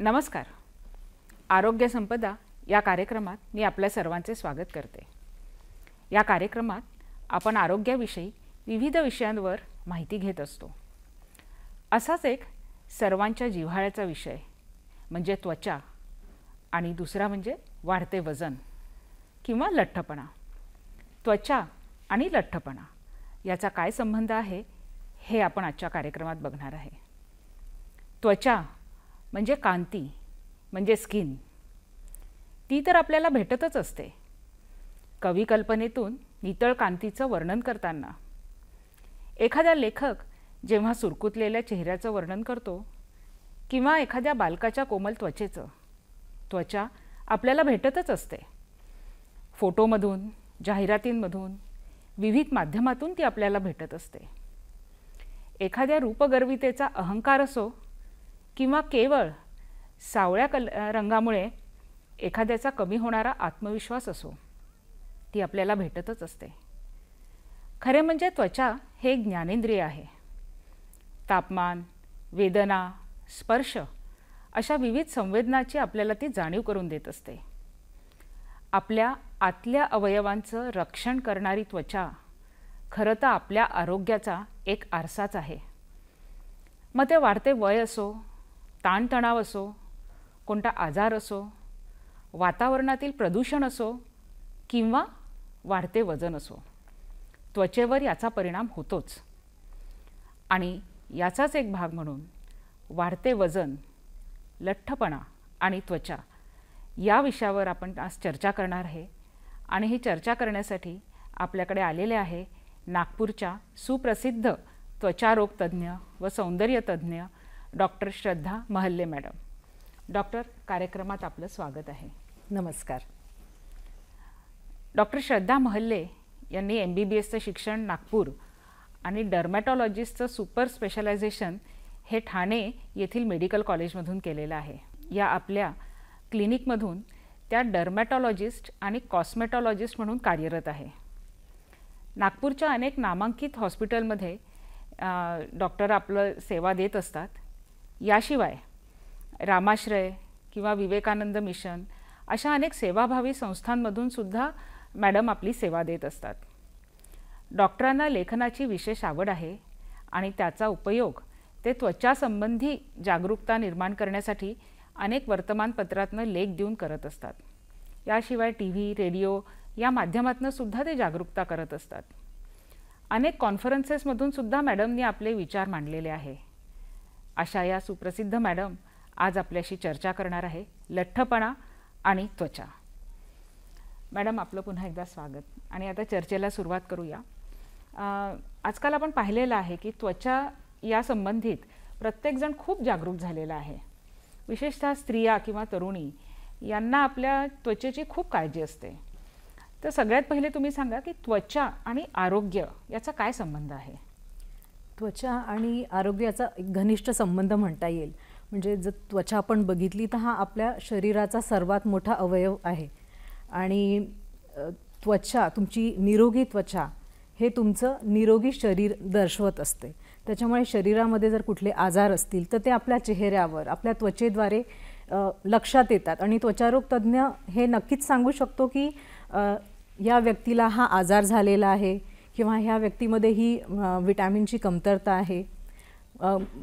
नमस्कार. आरोग्य संपदा या कार्यक्रमात मी आपल्या सर्वांचे स्वागत करते. या कार्यक्रमात आपण आरोग्याविषयी विविध विषयांवर माहिती घेत असतो. असाच एक सर्वांच्या जिव्हाळ्याचा विषय म्हणजे त्वचा आणि दुसरा म्हणजे वाढते वजन किंवा लठ्ठपणा. त्वचा आणि लठ्ठपणा याचा काय संबंध आहे हे आपण आजच्या कार्यक्रमात बघणार आहे. त्वचा म्हणजे कांती म्हणजे स्किन, ती तर आपल्याला भेटतच असते. कवी कल्पनेतून नितळ कांतीचं वर्णन करताना एखादा लेखक जेव्हा सुरकुतलेल्या चेहऱ्याचं वर्णन करतो किंवा एखाद्या बालकाच्या कोमल त्वचेचं, त्वचा आपल्याला भेटतच असते. फोटोमधून, जाहिरातींमधून, विविध माध्यमातून ती आपल्याला भेटत असते. एखाद्या रूपगर्वितेचा अहंकार असो किंवा केवळ सावळ्या रंगामुळे एखाद्याचा कमी होणारा आत्मविश्वास असो, ती आपल्याला भेटतच असते. खरे म्हणजे त्वचा हे एक ज्ञानेंद्रिय आहे. तापमान, वेदना, स्पर्श अशा विविध संवेदनाची आपल्याला ती जाणीव करून देत असते. आपल्या आतल्या अवयवांचं रक्षण करणारी त्वचा खरं तर आपल्या आरोग्याचा एक आरसाच आहे. मग ते वाढते वय असो, ताणतणाव असो, कोणता आजार असो, वातावरणातील प्रदूषण असो किंवा वाढते वजन असो, त्वचेवर याचा परिणाम होतोच. आणि याचाच एक भाग म्हणून वाढते वजन, लठ्ठपणा आणि त्वचा या विषयावर आपण आज चर्चा करणार आहे. आणि ही चर्चा करण्यासाठी आपल्याकडे आलेले आहे नागपूरच्या सुप्रसिद्ध त्वचारोग तज्ज्ञ व सौंदर्य तज्ज्ञ डॉक्टर श्रद्धा महल्ले मॅडम. डॉक्टर, कार्यक्रमात आपलं स्वागत आहे. नमस्कार. डॉक्टर श्रद्धा महल्ले यांनी MBBSचं शिक्षण नागपूर आणि डर्मॅटॉलॉजिस्टचं सुपर स्पेशलायझेशन हे ठाणे येथील मेडिकल कॉलेजमधून केलेलं आहे. या आपल्या क्लिनिकमधून त्या डर्मॅटॉलॉजिस्ट आणि कॉस्मेटॉलॉजिस्ट म्हणून कार्यरत आहे. नागपूरच्या अनेक नामांकित हॉस्पिटलमध्ये डॉक्टर आपलं सेवा देत असतात. याशिवाय रामाश्रय किंवा विवेकानंद मिशन अशा अनेक सेवाभावी संस्थांमधून सुद्धा मॅडम आपली सेवा देत असतात. डॉक्टरांना लेखनाची विशेष आवड आहे आणि त्याचा उपयोग ते त्वचासंबंधी जागरूकता निर्माण करण्यासाठी अनेक वर्तमानपत्रातनं लेख देऊन करत असतात. याशिवाय TV, रेडिओ या माध्यमातून सुद्धा ते जागरूकता करत असतात. अनेक कॉन्फरन्सेसमधून सुद्धा मॅडमनी आपले विचार मांडलेले आहे. अशा या सुप्रसिद्ध मॅडम आज आपल्याशी चर्चा करणार आहे लठ्ठपणा आणि त्वचा. मॅडम, आपलं पुन्हा एकदा स्वागत. आणि आता चर्चेला सुरुवात करूया. आजकाल आपण पाहिलेलं आहे की त्वचा या संबंधित प्रत्येकजण खूप जागरूक झालेला आहे. विशेषतः स्त्रिया किंवा तरुणी यांना आपल्या त्वचेची खूप काळजी असते. तर सगळ्यात पहिले तुम्ही सांगा की त्वचा आणि आरोग्य याचा काय संबंध आहे? त्वचा आणि आरोग्याचा एक घनिष्ठ संबंध म्हणता येईल. म्हणजे जर त्वचा आपण बघितली तर हा आपल्या शरीराचा सर्वात मोठा अवयव आहे. आणि त्वचा, तुमची निरोगी त्वचा हे तुमचं निरोगी शरीर दर्शवत असते. त्याच्यामुळे शरीरामध्ये जर कुठले आजार असतील तर ते आपल्या चेहऱ्यावर, आपल्या त्वचेद्वारे लक्षात येतात. आणि त्वचारोग तज्ज्ञ हे नक्कीच सांगू शकतो की या व्यक्तीला हा आजार झालेला आहे किंवा ह्या व्यक्तीमध्ये ही विटॅमिनची कमतरता आहे.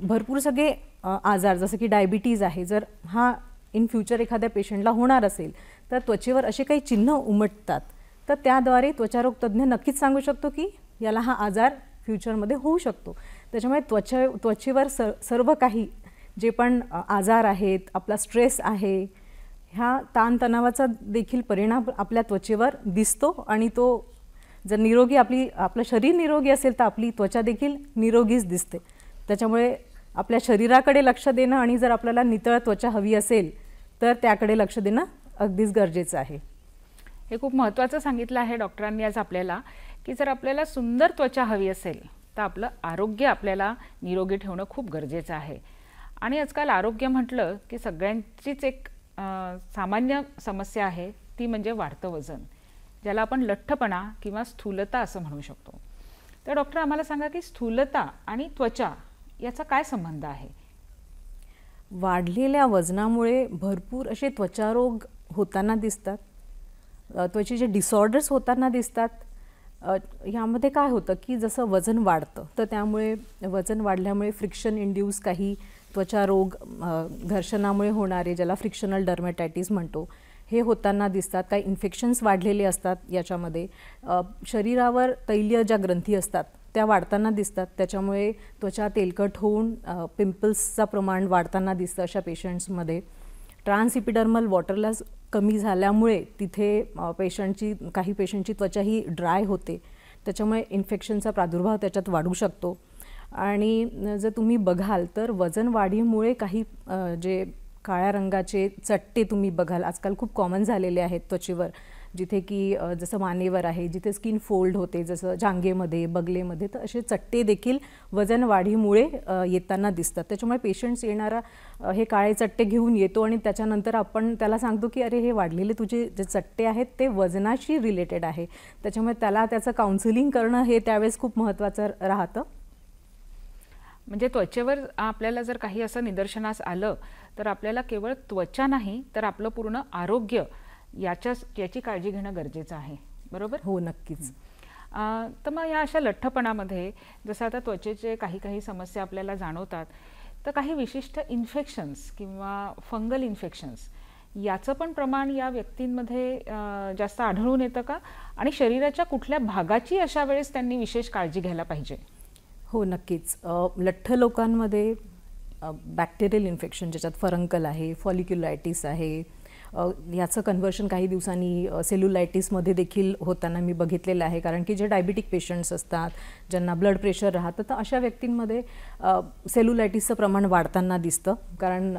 भरपूर सगळे आजार जसं की डायबिटीज आहे, जर हा इन फ्युचर एखाद्या पेशंटला होणार असेल तर त्वचेवर असे काही चिन्ह उमटतात. तर त्याद्वारे त्वचारोग तज्ज्ञ नक्कीच सांगू शकतो की याला हा आजार फ्युचरमध्ये होऊ शकतो. त्याच्यामुळे त्वचेवर सर्व काही जे पण आजार आहेत, आपला स्ट्रेस आहे, ह्या ताणतणावाचा देखील परिणाम आपल्या त्वचेवर दिसतो. आणि तो जर निरोगी आपलं शरीर निरोगी असेल तर आपली त्वचा देखील निरोगीच दिसते. त्याच्यामुळे आपल्या शरीराकडे लक्ष देणं आणि जर आपल्याला नितळ त्वचा हवी असेल तर त्याकडे लक्ष देणं अगदीच गरजेचं आहे. हे खूप महत्त्वाचं सांगितलं आहे डॉक्टरांनी आज आपल्याला की जर आपल्याला सुंदर त्वचा हवी असेल तर आपलं आरोग्य आपल्याला निरोगी ठेवणं खूप गरजेचं आहे. आणि आजकाल आरोग्य म्हटलं की सगळ्यांचीच एक सामान्य समस्या आहे, ती म्हणजे वाढतं वजन, ज्याला आपण लठ्ठपणा किंवा स्थूलता असं म्हणू शकतो. तर डॉक्टर, आम्हाला सांगा की स्थूलता आणि त्वचा याचा काय संबंध आहे? वाढलेल्या वजनामुळे भरपूर असे त्वचारोग होताना दिसतात, त्वचेचे डिसऑर्डर्स होताना दिसतात. ह्यामध्ये काय होतं की जसं वजन वाढतं तर त्यामुळे वजन वाढल्यामुळे फ्रिक्शन इंड्यूस काही त्वचारोग, घर्षणामुळे होणारे, ज्याला फ्रिक्शनल डर्मेटायटिस म्हणतो, हे होताना दिसतात. काही इन्फेक्शन्स वाढलेले असतात याच्यामध्ये. शरीरावर तैलीय ज्या ग्रंथी असतात त्या वाढताना दिसतात, त्याच्यामुळे त्वचा तेलकट होऊन पिंपल्सचं प्रमाण वाढताना दिसतं अशा पेशंट्समध्ये. ट्रान्सइपिडर्मल वॉटर लॉस कमी झाल्यामुळे तिथे काही पेशंटची त्वचा ही ड्राय होते, त्याच्यामुळे इन्फेक्शनचा प्रादुर्भाव त्याच्यात वाढू शकतो. आणि जर तुम्ही बघाल तर वजन वाढीमुळे काही जे काळ्या रंगाचे चट्टे तुम्ही बघाल आजकाल खूप कॉमन झालेले आहेत त्वचेवर, जिथे की जसं मानेवर आहे, जिथे स्किन फोल्ड होते, जसं जांघेमध्ये, बगलेमध्ये, तर असे चट्टे देखील वजन वाढीमुळे येताना दिसतात. त्याच्यामुळे पेशंट्स येणारा हे काळे चट्टे घेऊन येतो आणि त्याच्यानंतर आपण त्याला सांगतो की अरे हे वाढलेले तुझे जे चट्टे आहेत ते वजनाशी रिलेटेड आहे, त्याच्यामुळे त्याचं काउन्सिलिंग करणं हे त्यावेळेस खूप महत्त्वाचं राहतं. म्हणजे त्वचेवर आपल्याला जर काही असं निदर्शनास आलं तर आपल्याला केवळ त्वचा नाही तर आपलं पूर्ण आरोग्य याची काळजी घेणं गरजेचं आहे, बरोबर? हो, नक्कीच. तर मग या अशा लठ्ठपणामध्ये जसं आता त्वचेचे काही समस्या आपल्याला जाणवतात, तर काही विशिष्ट इन्फेक्शन्स किंवा फंगल इन्फेक्शन्स याचं पण प्रमाण या व्यक्तींमध्ये जास्त आढळून येतं का? आणि शरीराच्या कुठल्या भागाची अशा वेळेस त्यांनी विशेष काळजी घ्यायला पाहिजे? हो, नक्कीच. लठ्ठ लोकांमध्ये बॅक्टेरियल इन्फेक्शन, ज्याच्यात फरंकल आहे, फॉलिक्युलायटिस आहे, याचं कन्व्हर्शन काही दिवसांनी सेल्युलायटिसमध्ये देखील होताना मी बघितलेलं आहे. कारण की जे डायबिटिक पेशंट्स असतात, ज्यांना ब्लड प्रेशर राहतं, तर अशा व्यक्तींमध्ये सेल्युलायटिसचं प्रमाण वाढताना दिसतं. कारण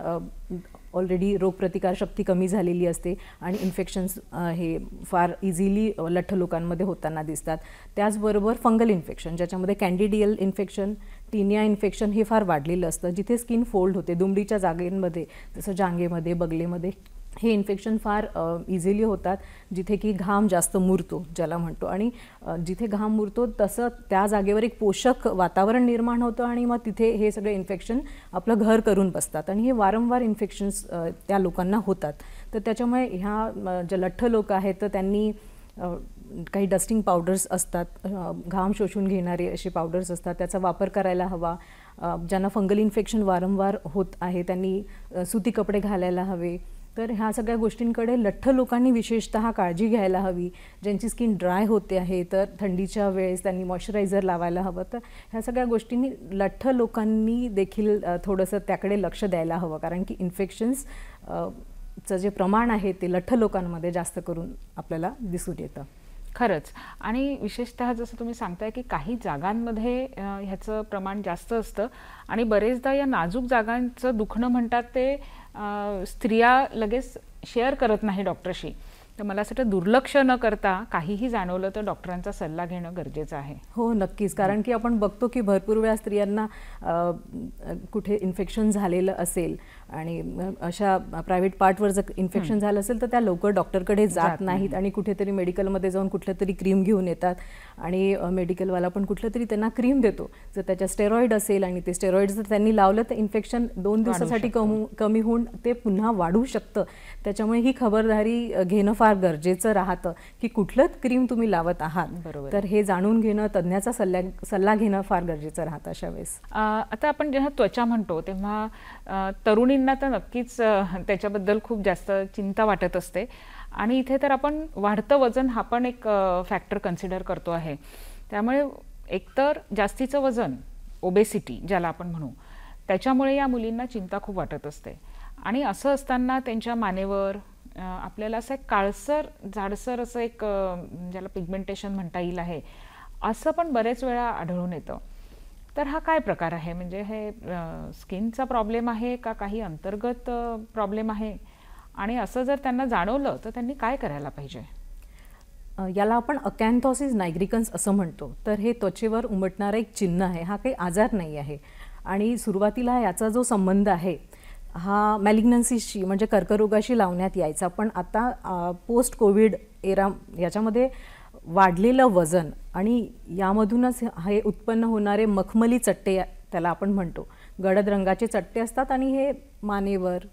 ऑलरेडी रोगप्रतिकारशक्ती कमी झालेली असते आणि इन्फेक्शन्स हे फार इझिली लठ्ठ लोकांमध्ये होताना दिसतात. त्याचबरोबर फंगल इन्फेक्शन, ज्याच्यामध्ये कॅन्डिडियल इन्फेक्शन, टीनिया इन्फेक्शन हे फार वाढलेलं असतं, जिथे स्किन फोल्ड होते, दुमडीच्या जागेंमध्ये, जसं जांघेमध्ये, बगलेमध्ये हे इन्फेक्शन फार इझिली होतात, जिथे की घाम जास्त मुरतो ज्याला म्हणतो. आणि जिथे घाम मुरतो तसं त्या जागेवर एक पोषक वातावरण निर्माण होतं आणि मग तिथे हे सगळे इन्फेक्शन आपलं घर करून बसतात आणि हे वारंवार इन्फेक्शन्स त्या लोकांना होतात. तर त्याच्यामुळे ह्या ज्या लठ्ठ लोक आहेत तर त्यांनी काही डस्टिंग पावडर्स असतात, घाम शोषून घेणारे असे पावडर्स असतात, त्याचा वापर करायला हवा. ज्यांना फंगल इन्फेक्शन वारंवार होत आहे त्यांनी सुती कपडे घालायला हवे. तर ह्या सगळ्या गोष्टींकडे लठ्ठ लोकांनी विशेषतः काळजी घ्यायला हवी. ज्यांची स्किन ड्राय होते आहे तर थंडीच्या वेळेस त्यांनी मॉइश्चरायझर लावायला हवं. तर ह्या सगळ्या गोष्टींनी लठ्ठ लोकांनी देखील थोडंसं त्याकडे लक्ष द्यायला हवं, कारण की इन्फेक्शन्सचं जे प्रमाण आहे ते लठ्ठ लोकांमध्ये जास्त करून आपल्याला दिसून येतं. खरंच. आणि विशेषतः जसं तुम्ही सांगताय की काही जागांमध्ये ह्याचं प्रमाण जास्त असतं आणि बरेचदा या नाजूक जागांचं दुखणं म्हणतात ते स्त्रिया लगेच शेअर करत नाही डॉक्टरशी. तर मला असं वाटतं दुर्लक्ष न करता काहीही जाणवलं तर डॉक्टरांचा सल्ला घेणं गरजेचं आहे. हो, नक्कीच. कारण की आपण बघतो की भरपूर वेळा स्त्रियांना कुठे इन्फेक्शन झालेलं असेल आणि अशा प्रायव्हेट पार्टवर जर इन्फेक्शन झालं असेल तर त्या लवकर डॉक्टरकडे जात नाहीत आणि कुठेतरी मेडिकलमध्ये जाऊन कुठलं तरी क्रीम घेऊन येतात आणि मेडिकलवाला पण कुठलं तरी त्यांना क्रीम देतो. जर त्याच्या स्टेरॉइड असेल आणि ते स्टेरॉइड जर त्यांनी लावलं तर इन्फेक्शन 2 दिवसासाठी कमी होऊन ते पुन्हा वाढू शकतं. त्याच्यामुळे ही खबरदारी घेणं फार गरजेचं राहतं की कुठलं क्रीम तुम्ही लावत आहात. तर हे जाणून घेणं, तज्ञाचा सल्ला घेणं फार गरजेचं राहतं अशा वेळेस. आता आपण जेव्हा त्वचा म्हणतो तेव्हा तरुणींना तर नक्कीच त्याच्याबद्दल खूप जास्त चिंता वाटत असते आणि इथे तर आपण वाढतं वजन हा पण एक फॅक्टर कन्सिडर करतो आहे. त्यामुळे एकतर जास्तीचं वजन, ओबेसिटी ज्याला आपण म्हणू, त्याच्यामुळे या मुलींना चिंता खूप वाटत असते. आणि असं असताना त्यांच्या मानेवर आपल्याला असं एक काळसर, जाडसर असं एक ज्याला पिगमेंटेशन म्हणता येईल आहे, असं पण बरेच वेळा आढळून येतं. तर हा काय प्रकार आहे? म्हणजे हे स्किनचा प्रॉब्लेम आहे का काही अंतर्गत प्रॉब्लेम आहे? आणि असं जर त्यांना जाणवलं तर त्यांनी काय करायला पाहिजे? याला आपण अकॅन्थॉसिस नायग्रिकन्स असं म्हणतो. तर हे त्वचेवर उमटणारं एक चिन्ह आहे. हा काही आजार नाही आहे आणि सुरुवातीला याचा जो संबंध आहे हा मॅलिग्नन्सीशी म्हणजे कर्करोगाशी लावण्यात यायचा. पण आता पोस्ट कोविड एरा याच्यामध्ये वाढलेलं वजन आणि यामधूनच हे उत्पन्न होणारे मखमली चट्टे त्याला आपण म्हणतो, गडद रंगाचे चट्टे असतात आणि हे मानेवर,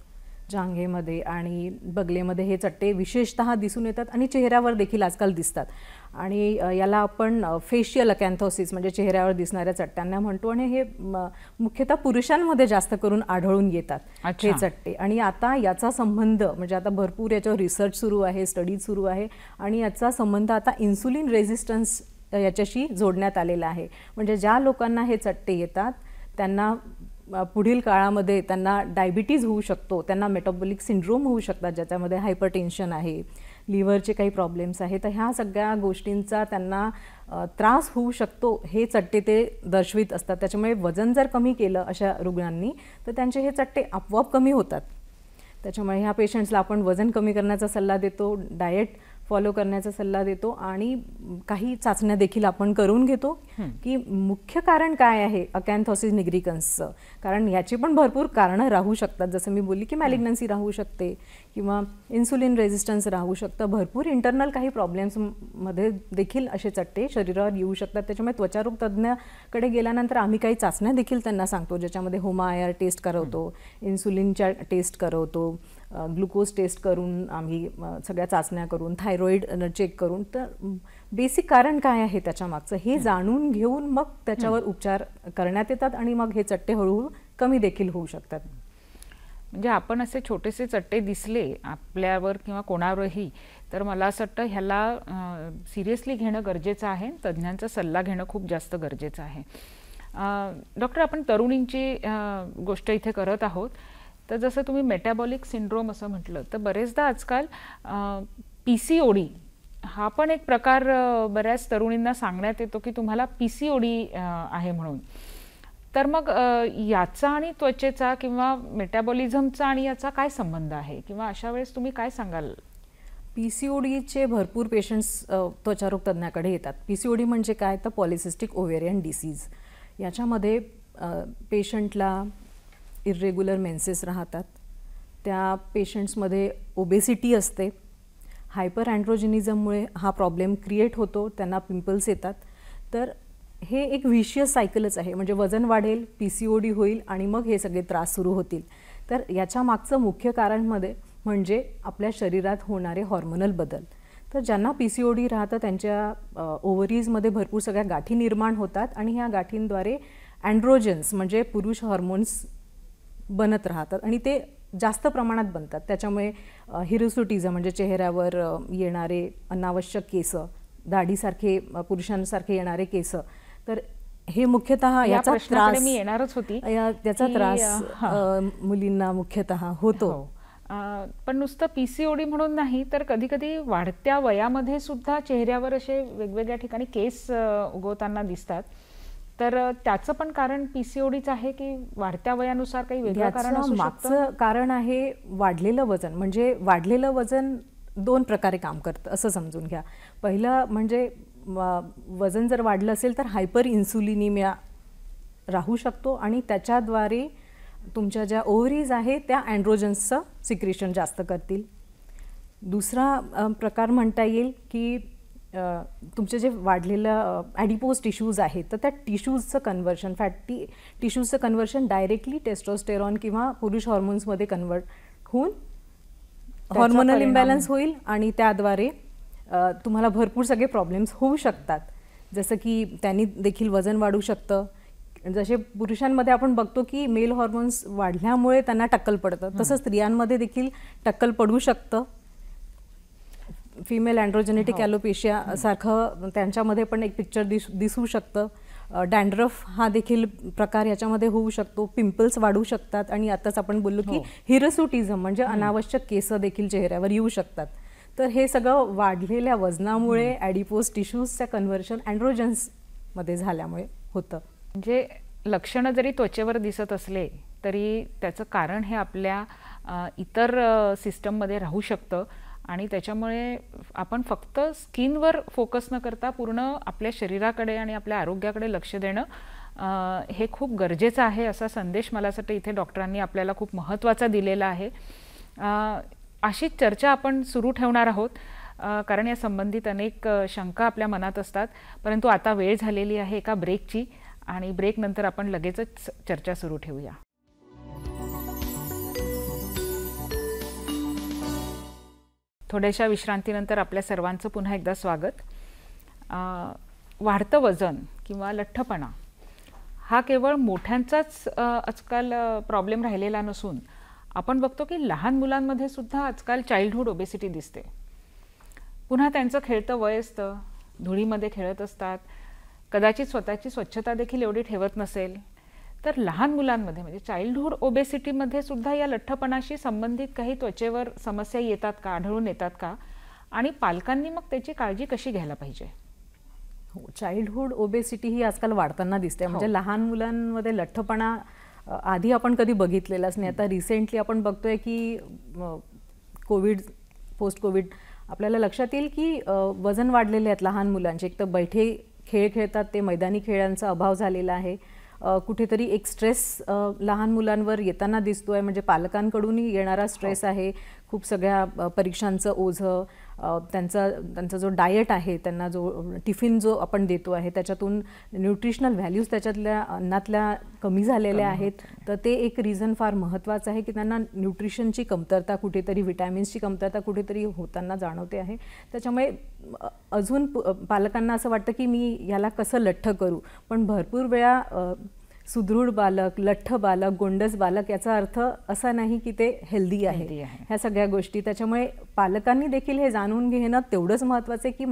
जांघेमध्ये आणि बगलेमध्ये हे चट्टे विशेषतः दिसून येतात आणि चेहऱ्यावर देखील आजकाल दिसतात. आणि याला आपण फेशियल अकॅन्थोसिस म्हणजे चेहऱ्यावर दिसणाऱ्या चट्ट्यांना म्हणतो आणि हे मुख्यतः पुरुषांमध्ये जास्त करून आढळून येतात हे चट्टे. आणि आता याचा संबंध म्हणजे आता भरपूर याच्यावर रिसर्च सुरू आहे, स्टडीज सुरू आहे आणि याचा संबंध आता इन्सुलिन रेझिस्टन्स याच्याशी जोडण्यात आलेला आहे. म्हणजे ज्या लोकांना हे चट्टे येतात त्यांना पुढील काळामध्ये त्यांना डायबिटीज होऊ शकतो, त्यांना मेटाबॉलिक सिंड्रोम होऊ शकतात ज्याच्यामध्ये हायपरटेन्शन आहे, लिव्हरचे काही प्रॉब्लेम्स आहेत. तर ह्या सगळ्या गोष्टींचा त्यांना त्रास होऊ शकतो हे चट्टे ते दर्शवित असतात. त्याच्यामुळे वजन जर कमी केलं अशा रुग्णांनी तर त्यांचे हे चट्टे आपोआप कमी होतात. त्याच्यामुळे ह्या पेशंट्सला आपण वजन कमी करण्याचा सल्ला देतो, डाएट फॉलो करण्याचा सल्ला देतो आणि काही चाचण्या देखील आपण करून घेतो की मुख्य कारण काय आहे अकॅन्थोसिस निग्रिकन्सचं. कारण याची पण भरपूर कारणं राहू शकतात. जसं मी बोलली की मॅलिग्नन्सी राहू शकते किंवा इन्सुलिन रेझिस्टन्स राहू शकतं. भरपूर इंटरनल काही प्रॉब्लेम्समध्ये देखील असे चट्टे शरीरावर येऊ शकतात. त्याच्यामुळे त्वचारोग तज्ज्ञाकडे गेल्यानंतर आम्ही काही चाचण्या देखील त्यांना सांगतो ज्याच्यामध्ये होमा-IR टेस्ट करवतो, इन्सुलिनच्या टेस्ट करवतो, ग्लुकोज टेस्ट करून आम्ही सगळ्या चाचण्या करून, थायरॉईड चेक करून. तर बेसिक कारण काय आहे त्याच्या मागचं हे जाणून घेऊन मग त्याच्यावर उपचार करण्यात येतात आणि मग हे चट्टे हळूहळू कमी देखील होऊ शकतात. म्हणजे आपण असे छोटेसे चट्टे दिसले आपल्यावर किंवा कोणावरही तर मला असं वाटतं ह्याला सिरियसली घेणं गरजेचं आहे, तज्ज्ञांचा सल्ला घेणं खूप जास्त गरजेचं आहे. डॉक्टर, आपण तरुणींची गोष्ट इथे करत आहोत. तर जसं तुम्ही मेटाबॉलिक सिंड्रोम असं म्हटलं तर बरेचदा आजकाल PCOD हा पण एक प्रकार बऱ्याच तरुणींना सांगण्यात येतो की तुम्हाला PCOD आहे म्हणून. तर मग याचा आणि त्वचेचा किंवा मेटाबॉलिझमचा आणि याचा काय संबंध आहे किंवा अशा वेळेस तुम्ही काय सांगाल? PCODचे भरपूर पेशंट्स त्वचारोग तज्ज्ञाकडे येतात. PCOD म्हणजे काय तर पॉलिसिस्टिक ओव्हेरियन डिसीज. याच्यामध्ये पेशंटला इर्रेग्युलर मेन्सेस राहतात, त्या पेशंट्समध्ये ओबेसिटी असते, हायपर अँड्रोजेनिझममुळे हा प्रॉब्लेम क्रिएट होतो, त्यांना पिंपल्स येतात. तर हे एक व्हिशियस सायकलच आहे. म्हणजे वजन वाढेल, PCOD होईल आणि मग हे सगळे त्रास सुरू होतील. तर याच्या मागचं मुख्य कारण म्हणजे आपल्या शरीरात होणारे हॉर्मोनल बदल. तर ज्यांना PCOD राहतं त्यांच्या ओव्हरीजमध्ये भरपूर सगळ्या गाठी निर्माण होतात आणि ह्या गाठींद्वारे अँड्रोजन्स म्हणजे पुरुष हॉर्मोन्स बनत राहतात आणि ते जास्त प्रमाणात बनतात. त्याच्यामुळे हिरोसुटिझम म्हणजे चेहऱ्यावर येणारे अनावश्यक केस, दाढीसारखे पुरुषांसारखे येणारे केस, तर हे मुख्यतः याचा त्रास मी येणारच होती. त्याचा त्रास मुलींना मुख्यतः होतो. पण नुसतं PCOD म्हणून नाही तर कधी कधी वाढत्या वयामध्ये सुद्धा चेहऱ्यावर असे वेगवेगळ्या ठिकाणी केस उगवताना दिसतात. तर त्याचं पण कारण PCODच आहे की वाढत्या वयानुसार काही वेगळं कारण असू शकतं? मागचं कारण आहे वाढलेलं वजन. म्हणजे वाढलेलं वजन दोन प्रकारे काम करतं असं समजून घ्या. पहिलं म्हणजे वजन जर वाढलं असेल तर हायपर इन्सुलिनिमिया राहू शकतो आणि त्याच्याद्वारे तुमच्या ज्या ओव्हरीज आहेत त्या अँड्रोजन्सचं सिक्रेशन जास्त करतील. दुसरा प्रकार म्हणता येईल की तुमचे जे वाढलेलं ॲडिपोज टिश्यूज आहेत तर त्या टिश्यूजचं कन्व्हर्शन, फॅटी टिश्यूजचं कन्व्हर्शन डायरेक्टली टेस्टोस्टेरॉन किंवा पुरुष हॉर्मोन्समध्ये कन्व्हर्ट होऊन हॉर्मोनल इम्बॅलन्स होईल आणि त्याद्वारे तुम्हाला भरपूर सगळे प्रॉब्लेम्स होऊ शकतात. जसं की त्यांनी देखील वजन वाढू शकतं. जसे पुरुषांमध्ये आपण बघतो की मेल हॉर्मोन्स वाढल्यामुळे त्यांना टक्कल पडतं, तसं स्त्रियांमध्ये देखील टक्कल पडू शकतं. फिमेल अँड्रोजेनेटिक ॲलोपेशिया सारखं त्यांच्यामध्ये पण एक पिक्चर दिसू शकतं. डॅन्ड्रफ हा देखील प्रकार याच्यामध्ये होऊ शकतो. पिंपल्स वाढू शकतात आणि आताच आपण बोललो की हिरसुटिझम म्हणजे अनावश्यक केस देखील चेहऱ्यावर येऊ शकतात. तर हे सगळं वाढलेल्या वजनामुळे ॲडिपोज टिश्यूजचं कन्व्हर्शन अँड्रोजन्समध्ये झाल्यामुळे होतं. म्हणजे लक्षणं जरी त्वचेवर दिसत असले तरी त्याचं कारण हे आपल्या इतर सिस्टममध्ये राहू शकतं आणि त्याच्यामुळे आपण फक्त स्किनवर फोकस न करता पूर्ण आपल्या शरीराकडे आणि आपल्या आरोग्याकडे लक्ष देणं हे खूप गरजेचं आहे. असा संदेश मला असं वाटतं इथे डॉक्टरांनी आपल्याला खूप महत्त्वाचा दिलेला आहे. अशीच चर्चा आपण सुरू ठेवणार आहोत कारण या संबंधित अनेक शंका आपल्या मनात असतात. परंतु आता वेळ झालेली आहे एका ब्रेकची आणि ब्रेकनंतर आपण लगेचच चर्चा सुरू ठेवूया. थोड्याशा विश्रांतीनंतर आपल्या सर्वांचं पुन्हा एकदा स्वागत. वाढतं वजन किंवा लठ्ठपणा हा केवळ मोठ्यांचाच आजकाल प्रॉब्लेम राहिलेला नसून आपण बघतो की लहान मुलांमध्ये सुद्धा आजकाल चाइल्डहूड ओबेसिटी दिसते. पुन्हा त्यांचं खेळतं वय असतं, धुळीमध्ये खेळत असतात, कदाचित स्वतःची स्वच्छता देखील एवढी ठेवत नसेल. तर लहान मुलांमध्ये म्हणजे चाइल्डहूड ओबेसिटीमध्ये सुद्धा या लठ्ठपणाशी संबंधित काही त्वचेवर समस्या येतात का, आढळून येतात का, आणि पालकांनी मग त्याची काळजी कशी घ्यायला पाहिजे? हो, चाइल्डहूड ओबेसिटी ही आजकाल वाढताना दिसते. म्हणजे लहान मुलांमध्ये लठ्ठपणा आधी आपण कधी बघितलेलाच नाही. आता रिसेंटली आपण बघतोय की कोविड, पोस्ट कोविड आपल्याला लक्षात येईल की वजन वाढलेले आहेत लहान मुलांचे. एक तर बैठे खेळ खेळतात, ते मैदानी खेळांचा अभाव झालेला आहे. कुठेतरी एक स्ट्रेस लहान मुलांवर येताना दिसतोय, म्हणजे पालकांकडूनही येणारा स्ट्रेस आहे. खूप सगळ्या परीक्षांचं ओझं, त्यांचा जो डाएट आहे, त्यांना जो टिफिन जो आपण देतो आहे त्याच्यातून न्यूट्रिशनल व्हॅल्यूज त्याच्यातल्या अन्नातल्या कमी झालेल्या आहेत. तर ते एक रिझन फार महत्त्वाचं आहे की त्यांना न्यूट्रिशनची कमतरता, कुठेतरी विटॅमिन्सची कमतरता कुठेतरी होताना जाणवते आहे. त्याच्यामुळे अजून पालकांना असं वाटतं की मी याला कसं लठ्ठ करू, पण भरपूर वेळा सुदृढ बालक, लठ्ठ बालक, गोंडस बालक याचा अर्थ असा नाही की ते हेल्दी आहे. ह्या सगळ्या गोष्टी, त्याच्यामुळे पालकांनी देखील हे जाणून घेणं तेवढंच महत्त्वाचं आहे की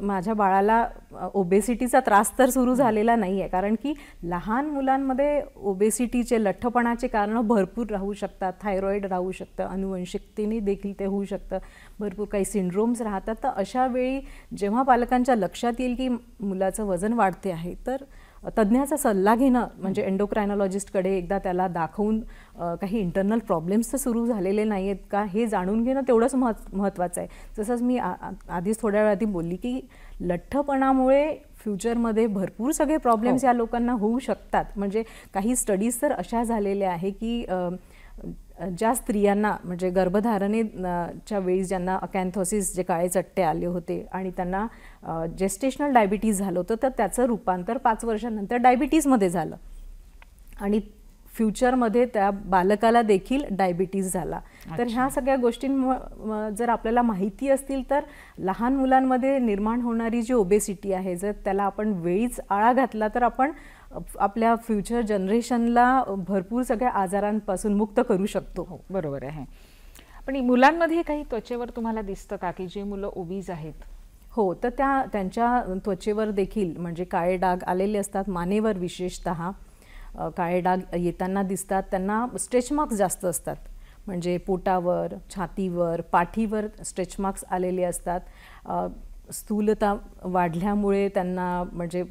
माझ्या बाळाला ओबेसिटीचा त्रास तर सुरू झालेला नाही आहे. कारण की लहान मुलांमध्ये ओबेसिटीचे, लठ्ठपणाचे कारणं भरपूर राहू शकतात. थायरॉईड राहू शकतं, अनुवंशिकतेने देखील ते होऊ शकतं, भरपूर काही सिंड्रोम्स राहतात. तर अशा वेळी जेव्हा पालकांच्या लक्षात येईल की मुलाचं वजन वाढते आहे, तर तज्ज्ञाचा सल्ला घेणं, म्हणजे एंडोक्रायनॉलॉजिस्टकडे एकदा त्याला दाखवून काही इंटरनल प्रॉब्लेम्स तर सुरू झालेले नाही आहेत का हे जाणून घेणं तेवढंच महत्त्वाचं आहे. जसंच मी आधीच थोड्या वेळ आधी बोलली की लठ्ठपणामुळे फ्युचरमध्ये भरपूर सगळे प्रॉब्लेम्स या लोकांना होऊ शकतात. म्हणजे काही स्टडीज तर अशा झालेल्या आहे की ज्या स्त्रियांना म्हणजे गर्भधारणेच्या वेळी ज्यांना अकॅन्थोसिस, जे काळे चट्टे आले होते आणि त्यांना जेस्टेशनल डायबिटीज झालं होतं, तर त्याचं रूपांतर 5 वर्षांनंतर डायबिटीजमध्ये झालं आणि फ्युचरमध्ये त्या बालकाला देखील डायबिटीज झाला. तर ह्या सगळ्या गोष्टींमुळे जर आपल्याला माहिती असतील तर लहान मुलांमध्ये निर्माण होणारी जी ओबेसिटी आहे, जर त्याला आपण वेळीच आळा घातला तर आपण आपल्या फ्युचर जनरेशनला भरपूर सगळ्या आजारांपासून मुक्त करू शकतो. हो, बरोबर आहे. पण मुलांमध्ये काही त्वचेवर तुम्हाला दिसतं का की जे मुलं ओबीज आहेत? हो, तर त्यांच्या त्वचेवर देखील म्हणजे काळे डाग आलेले असतात. मानेवर विशेषतः काळे डाग येताना दिसतात. त्यांना स्ट्रेच मार्क्स जास्त असतात, म्हणजे पोटावर, छातीवर, पाठीवर स्ट्रेच मार्क्स आलेले असतात. स्थूलता वाढल्यामुळे त्यांना, म्हणजे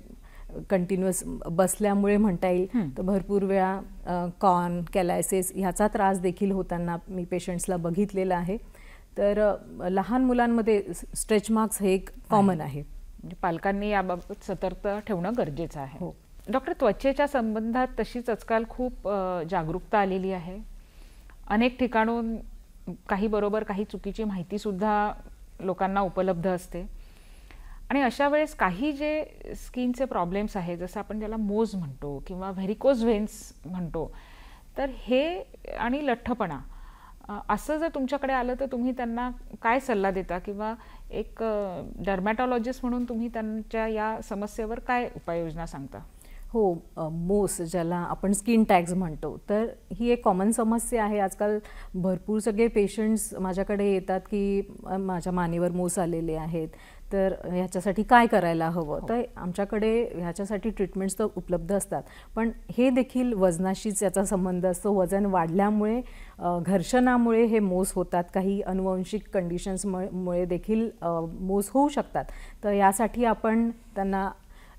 कंटिन्युअस बसल्यामुळे म्हणता येईल, तर भरपूर वेळा कॉर्न, कॅलायसिस ह्याचा त्रास देखील होताना मी पेशंट्सला बघितलेला आहे. तर लहान मुलांमध्ये स्ट्रेच मार्क्स हे एक कॉमन आहे. म्हणजे पालकांनी याबाबत सतर्क ठेवणं गरजेचं आहे. हो डॉक्टर, त्वचेच्या संबंधात तशीच आजकाल खूप जागरूकता आलेली आहे. अनेक ठिकाणून काही बरोबर काही चुकीची माहितीसुद्धा लोकांना उपलब्ध असते आणि अशा वेळेस काही जे स्किनचे प्रॉब्लेम्स आहेत, जसं आपण ज्याला मोज म्हणतो किंवा व्हेरिकोज व्हेन्स म्हणतो, तर हे आणि लठ्ठपणा असं जर तुमच्याकडे आलं तर तुम्ही त्यांना काय सल्ला देता किंवा एक डर्मॅटॉलॉजिस्ट म्हणून तुम्ही त्यांच्या या समस्येवर काय उपाययोजना सांगता? हो, मोस ज्याला आपण स्किन टॅग्स म्हणतो, तर ही एक कॉमन समस्या आहे. आजकाल भरपूर सगळे पेशंट्स माझ्याकडे येतात की माझ्या मानेवर मोस आलेले आहेत, तर ह्याच्यासाठी काय करायला हवं. तर आमच्याकडे ह्याच्यासाठी ट्रीटमेंट्स तर उपलब्ध असतात, पण हे देखील वजनाशीच याचा संबंध असतो. वजन वाढल्यामुळे, घर्षणामुळे हे मोस होतात. काही अनुवंशिक कंडिशन्समुळे देखील मोस होऊ शकतात. तर यासाठी आपण त्यांना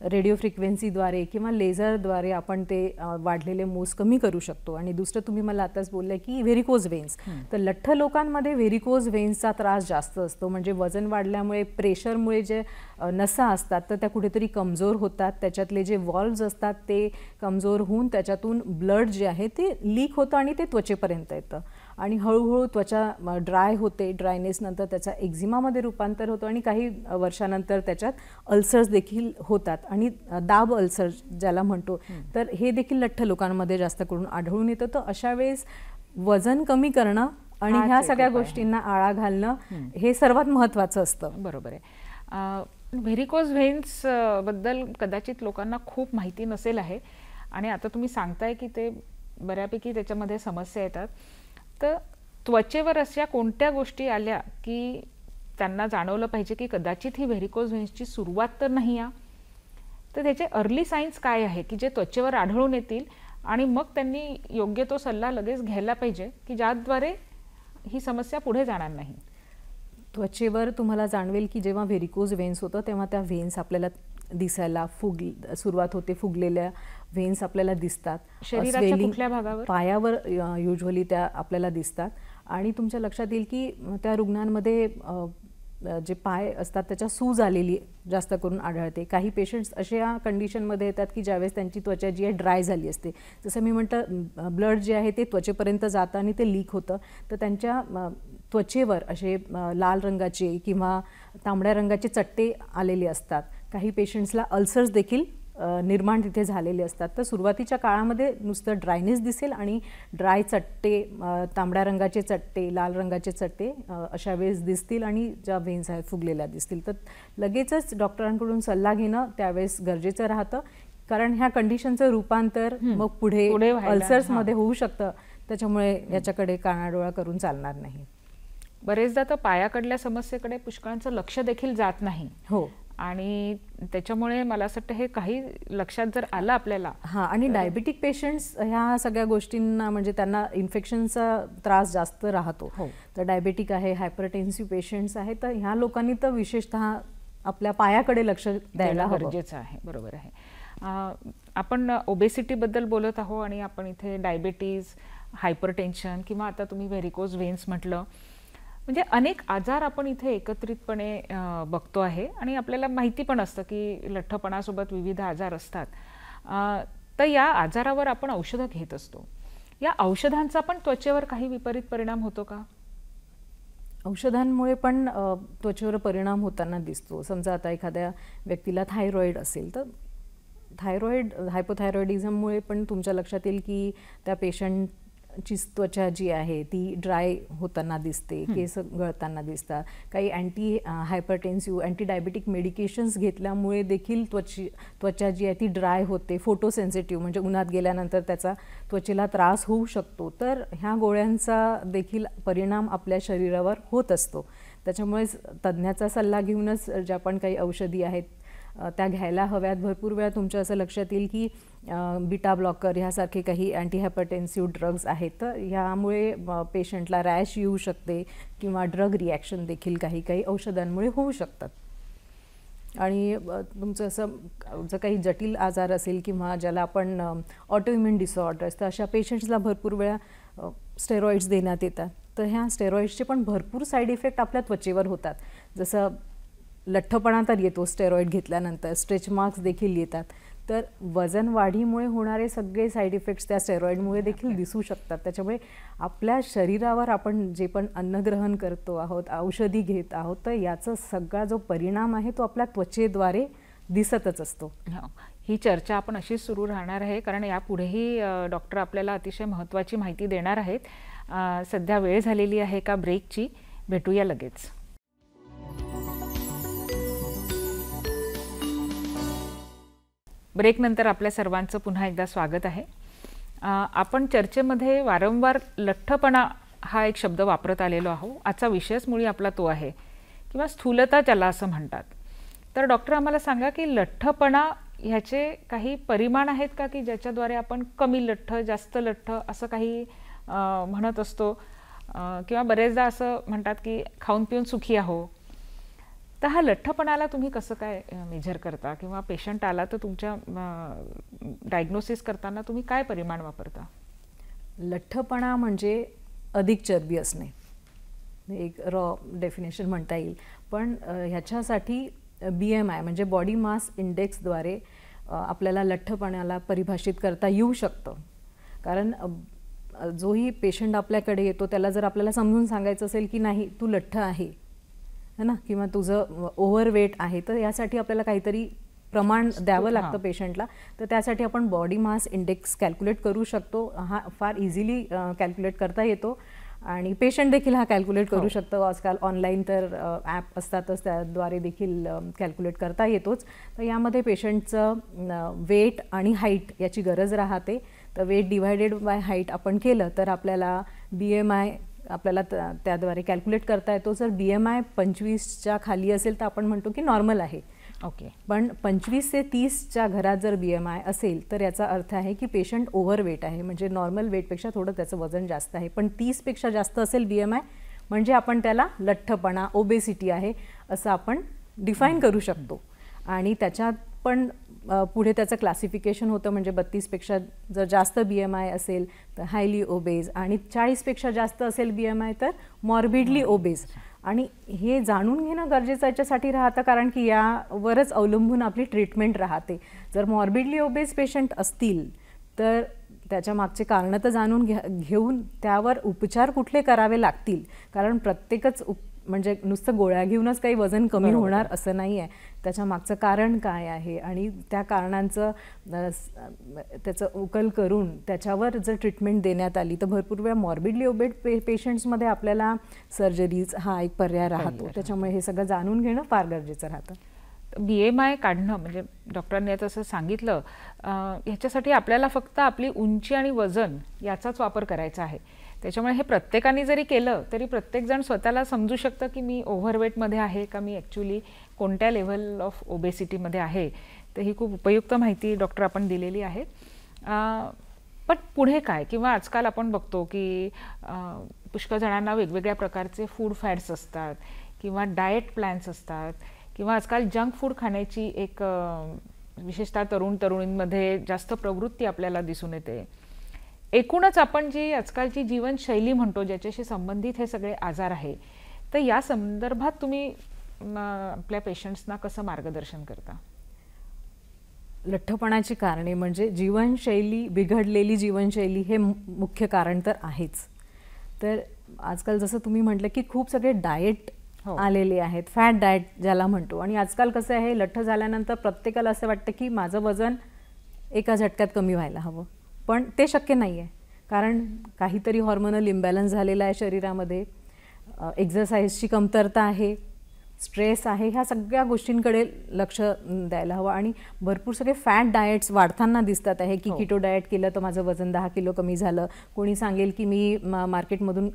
रेडिओ फ्रिक्वेन्सीद्वारे किंवा लेझरद्वारे आपण ते वाढलेले मोस कमी करू शकतो. आणि दुसरं तुम्ही मला आताच बोलले की व्हेरिकोज व्हेन्स, तर लठ्ठ लोकांमध्ये व्हेरिकोज व्हेन्सचा त्रास जास्त असतो. म्हणजे वजन वाढल्यामुळे, प्रेशरमुळे जे नसा असतात तर त्या कुठेतरी कमजोर होतात. त्याच्यातले जे वॉल्व्ज असतात ते कमजोर होऊन त्याच्यातून ब्लड जे आहे ते लीक होतं आणि ते त्वचेपर्यंत येतं. आणि हळूहळू त्वचा ड्राय होते. ड्रायनेस नंतर त्याचा एक्झिमामध्ये रूपांतर होतो आणि काही वर्षानंतर त्याच्यात अल्सर्स देखील होतात आणि दाब अल्सर ज्याला म्हणतो, तर हे देखील लठ्ठ लोकांमध्ये जास्त करून आढळून येतं. तर अशा वेळेस वजन कमी करणं आणि ह्या सगळ्या गोष्टींना आळा घालणं हे सर्वात महत्त्वाचं असतं. बरोबर आहे. व्हेरिकोज व्हेन्स बद्दल कदाचित लोकांना खूप माहिती नसेल आहे आणि आता तुम्ही सांगताय की ते बऱ्यापैकी त्याच्यामध्ये समस्या येतात. तर त्वचेवर अशा कोणत्या गोष्टी आल्या की त्यांना जाणवलं पाहिजे की कदाचित ही व्हेरिकोज व्हेन्सची सुरुवात तर नाही आहे, तर त्याचे अर्ली साईन्स काय आहे की जे त्वचेवर आढळून येतील आणि मग त्यांनी योग्य तो सल्ला लगेच घ्यायला पाहिजे की ज्याद्वारे ही समस्या पुढे जाणार नाही? त्वचेवर तुम्हाला जाणवेल की जेव्हा व्हेरिकोज व्हेन्स होतं तेव्हा त्या व्हेन्स आपल्याला दिसायला सुरुवात होते. फुगलेल्या व्हेन्स आपल्याला दिसतात. शरीराच्या कुठल्या भागावर? पायावर युजली त्या आपल्याला दिसतात. आणि तुमच्या लक्षात येईल की त्या रुग्णांमध्ये जे पाय असतात त्याच्या सूज आलेली जास्त करून आढळते. काही पेशंट्स अशा कंडिशनमध्ये येतात की ज्यावेळेस त्यांची त्वचा जी आहे ड्राय झाली असते. जसं मी म्हटलं, ब्लड जे आहे ते त्वचेपर्यंत जातं आणि ते लीक होतं. तर त्यांच्या त्वचेवर असे लाल रंगाचे किंवा तांबड्या रंगाचे चट्टे आलेले असतात. काही पेशंट्सला अल्सर्स देखील निर्माण तिथे झालेले असतात. तर सुरुवातीच्या काळामध्ये नुसतं ड्रायनेस दिसेल आणि ड्राय चट्टे, तांबड्या रंगाचे चट्टे, लाल रंगाचे चट्टे अशा वेळेस दिसतील आणि ज्या व्हेन्स आहेत फुगलेल्या दिसतील. तर लगेचच डॉक्टरांकडून सल्ला घेणं त्यावेळेस गरजेचं राहतं, कारण ह्या कंडिशनचं रूपांतर मग पुढे अल्सर्समध्ये होऊ शकतं. त्याच्यामुळे याच्याकडे कानाडोळा करून चालणार नाही. बरेचदा तर पायाकडल्या समस्येकडे पुष्कळांचं लक्ष देखील जात नाही. हो, आणि त्याच्यामुळे मला असं वाटतं हे काही लक्षात जर आलं आपल्याला. आणि डायबेटिक पेशंट्स ह्या सगळ्या गोष्टींना म्हणजे त्यांना इन्फेक्शनचा त्रास जास्त राहतो. तर डायबेटिक आहे, हायपरटेन्सिव्ह पेशंट्स आहे, तर ह्या लोकांनी तर विशेषतः आपल्या पायाकडे लक्ष द्यायला गरजेचं आहे. बरोबर आहे. आपण ओबेसिटीबद्दल बोलत आहोत आणि आपण इथे डायबिटीज, हायपरटेन्शन किंवा आता तुम्ही व्हेरिकोज व्हेन्स म्हटलं, म्हणजे अनेक आजार आपण इथे एकत्रितपणे बघतो आहे आणि आपल्याला माहिती पण असतं की लठ्ठपणासोबत विविध आजार असतात. तर या आजारावर आपण औषधं घेत असतो. या औषधांचा पण त्वचेवर काही विपरीत परिणाम होतो का? औषधांमुळे पण त्वचेवर परिणाम होताना दिसतो. समजा आता एखाद्या व्यक्तीला थायरॉईड असेल, तर हायपोथायरॉइडिझममुळे पण तुमच्या लक्षात येईल की त्या पेशंटची त्वचा जी आहे ती ड्राय होताना दिसते, केस गळताना दिसतात. काही हायपरटेन्सिव्ह, अँटी डायबेटिक मेडिकेशन्स घेतल्यामुळे देखील त्वचा जी आहे ती ड्राय होते. फोटोसेन्सिटिव्ह म्हणजे उन्हात गेल्यानंतर त्याचा त्वचेला त्रास होऊ शकतो. तर ह्या गोळ्यांचा देखील परिणाम आपल्या शरीरावर होत असतो. त्याच्यामुळेच तज्ज्ञाचा सल्ला घेऊनच ज्या पण काही औषधी आहेत त्या घ्यायला हव्यात. भरपूर वेळा तुमच्या असं लक्षात येईल की बीटा ब्लॉकर ह्यासारखे काही अँटी हायपरटेन्सिव्ह ड्रग्ज आहेत, तर ह्यामुळे पेशंटला रॅश येऊ शकते किंवा ड्रग रिॲक्शन देखील काही औषधांमुळे होऊ शकतात. आणि तुमचं असं जर काही जटिल आजार असेल किंवा ज्याला आपण ऑटोइम्युन डिसऑर्डर्स, तर अशा पेशंट्सला भरपूर वेळा स्टेरॉइड्स देण्यात येतात. तर ह्या स्टेरॉइड्सचे पण भरपूर साईड इफेक्ट आपल्या त्वचेवर होतात. जसं लठ्ठपणा तर येतो स्टेरॉइड घेतल्यानंतर, स्ट्रेच मार्क्स देखील येतात. तर वजन वाढीमुळे होणारे सगळे साईड इफेक्ट्स त्या स्टेरॉइडमुळे देखील दिसू शकतात. त्याच्यामुळे आपल्या शरीरावर आपण जे पण अन्नग्रहण करतो आहोत, औषधी घेत आहोत, तर याचा सगळा जो परिणाम आहे तो आपल्या त्वचेद्वारे दिसतच असतो. ही चर्चा आपण अशीच सुरू राहणार आहे, कारण यापुढेही डॉक्टर आपल्याला अतिशय महत्त्वाची माहिती देणार आहेत. सध्या वेळ झालेली आहे का ब्रेकची. भेटूया लगेच. ब्रेकनंतर आपल्या सर्वांचं पुन्हा एकदा स्वागत आहे. आपण चर्चेमध्ये वारंवार लठ्ठपणा हा एक शब्द वापरत आलेलो आहोत. आजचा विषयच मुळी आपला तो आहे किंवा स्थूलता ज्याला असं म्हणतात. तर डॉक्टर आम्हाला सांगा की लठ्ठपणा ह्याचे काही परिमाण आहेत का की ज्याच्याद्वारे आपण कमी लठ्ठ, जास्त लठ्ठ असं काही म्हणत असतो, किंवा बरेचदा असं म्हणतात की खाऊन पिऊन सुखी आहो. तर हा लठ्ठपणाला तुम्ही कसं काय मेजर करता, किंवा पेशंट आला तर तुमच्या डायग्नोसिस करताना तुम्ही काय परिमाण वापरता? लठ्ठपणा म्हणजे अधिक चरबी असणे, एक रॉ डेफिनेशन म्हणता येईल. पण ह्याच्यासाठी BMI म्हणजे बॉडी मास इंडेक्सद्वारे आपल्याला लठ्ठपणाला परिभाषित करता येऊ शकतं. कारण जोही पेशंट आपल्याकडे येतो त्याला जर आपल्याला समजून सांगायचं असेल की नाही तू लठ्ठ आहे ना, किंवा तुझं ओव्हरवेट आहे, तर यासाठी आपल्याला काहीतरी प्रमाण द्यावं लागतं पेशंटला. तर त्यासाठी आपण बॉडी मास इंडेक्स कॅल्क्युलेट करू शकतो. हा फार इझिली कॅल्क्युलेट करता येतो आणि पेशंट देखील हा कॅल्क्युलेट करू शकतो. आजकाल ऑनलाईन तर ॲप असतातच, त्याद्वारे देखील कॅल्क्युलेट करता येतोच. तर यामध्ये पेशंटचं वेट आणि हाईट याची गरज राहते. तर वेट डिवायडेड बाय हाईट आपण केलं तर आपल्याला BMI आपल्याला त्याद्वारे कॅल्क्युलेट करता येतो. जर BMI 25च्या खाली असेल तर आपण म्हणतो की नॉर्मल आहे. ओके. पण 25 ते 30च्या घरात जर BMI असेल तर याचा अर्थ आहे की पेशंट ओव्हरवेट आहे, म्हणजे नॉर्मल वेटपेक्षा थोडं त्याचं वजन जास्त आहे. पण 30पेक्षा जास्त असेल BMI म्हणजे आपण त्याला लठ्ठपणा, ओबेसिटी आहे असं आपण डिफाईन करू शकतो. आणि त्याच्यात पण पुढे त्याचं क्लासिफिकेशन होतं, म्हणजे 32पेक्षा जर जास्त BMI असेल तर हायली ओबेज, आणि 40पेक्षा जास्त असेल BMI तर मॉर्बिडली ओबेज. आणि हे जाणून घेणं गरजेचं याच्यासाठी राहतं कारण की यावरच अवलंबून आपली ट्रीटमेंट राहते. जर मॉर्बिडली ओबेज पेशंट असतील तर त्याच्या मागचे कारणं तर जाणून घेऊन त्यावर उपचार कुठले करावे लागतील, कारण प्रत्येकच म्हणजे नुसतं गोळ्या घेऊनच काही वजन कमी होणार असं नाही आहे. त्याच्या मागचं कारण काय आहे आणि त्या कारणांचं त्याचं उकल करून त्याच्यावर जर ट्रीटमेंट देण्यात आली तर भरपूर वेळा मॉर्बिडली ओबेड पेशंट्समध्ये आपल्याला सर्जरीज हा एक पर्याय राहतो. त्याच्यामुळे हे सगळं जाणून घेणं फार गरजेचं राहतं. BMI काढणं म्हणजे डॉक्टरांनी आता असं सांगितलं, ह्याच्यासाठी आपल्याला फक्त आपली उंची आणि वजन याचाच वापर करायचा आहे. त्याच्यामुळे हे प्रत्येकाने जरी केलं तरी प्रत्येकजण स्वतःला समजू शकतं की मी ओव्हरवेटमध्ये आहे का, मी ॲक्च्युली कोणत्या लेव्हल ऑफ ओबेसिटीमध्ये आहे. तर ही खूप उपयुक्त माहिती डॉक्टर आपण दिलेली आहे. पण पुढे काय, किंवा आजकाल आपण बघतो की पुष्कळ जणांना वेगवेगळ्या प्रकारचे फूड फॅड्स असतात किंवा डाएट प्लॅन्स असतात, किंवा आजकाल जंक फूड खाण्याची एक विशेषतः तरुणींमध्ये जास्त प्रवृत्ती आपल्याला दिसून येते. एकूणच आपण जी आजकालची जीवनशैली म्हणतो ज्याच्याशी संबंधित हे सगळे आजार आहे, तर या संदर्भात तुम्ही आपल्या पेशंट्सना कसं मार्गदर्शन करता? लठ्ठपणाची कारणे म्हणजे जीवनशैली, बिघडलेली जीवनशैली हे मुख्य कारण तर आहेच. तर आजकाल जसं तुम्ही म्हटलं की खूप सगळे डाएट आलेले आहेत, फॅट डाएट ज्याला म्हणतो. आणि आजकाल कसं आहे, लठ्ठ झाल्यानंतर प्रत्येकाला असं वाटतं की माझं वजन एका झटक्यात कमी व्हायला हवं, पण ते शक्य नाही आहे. कारण काहीतरी हॉर्मोनल इम्बॅलन्स झालेला आहे शरीरामध्ये, एक्झरसाइजची कमतरता आहे, स्ट्रेस आहे, ह्या सगळ्या गोष्टींकडे लक्ष द्यायला हवं. आणि भरपूर सगळे फॅट डाएट्स वाढताना दिसतात आहे की किटो डाएट केलं तर माझं वजन 10 किलो कमी झालं. कोणी सांगेल की मी मार्केटमधून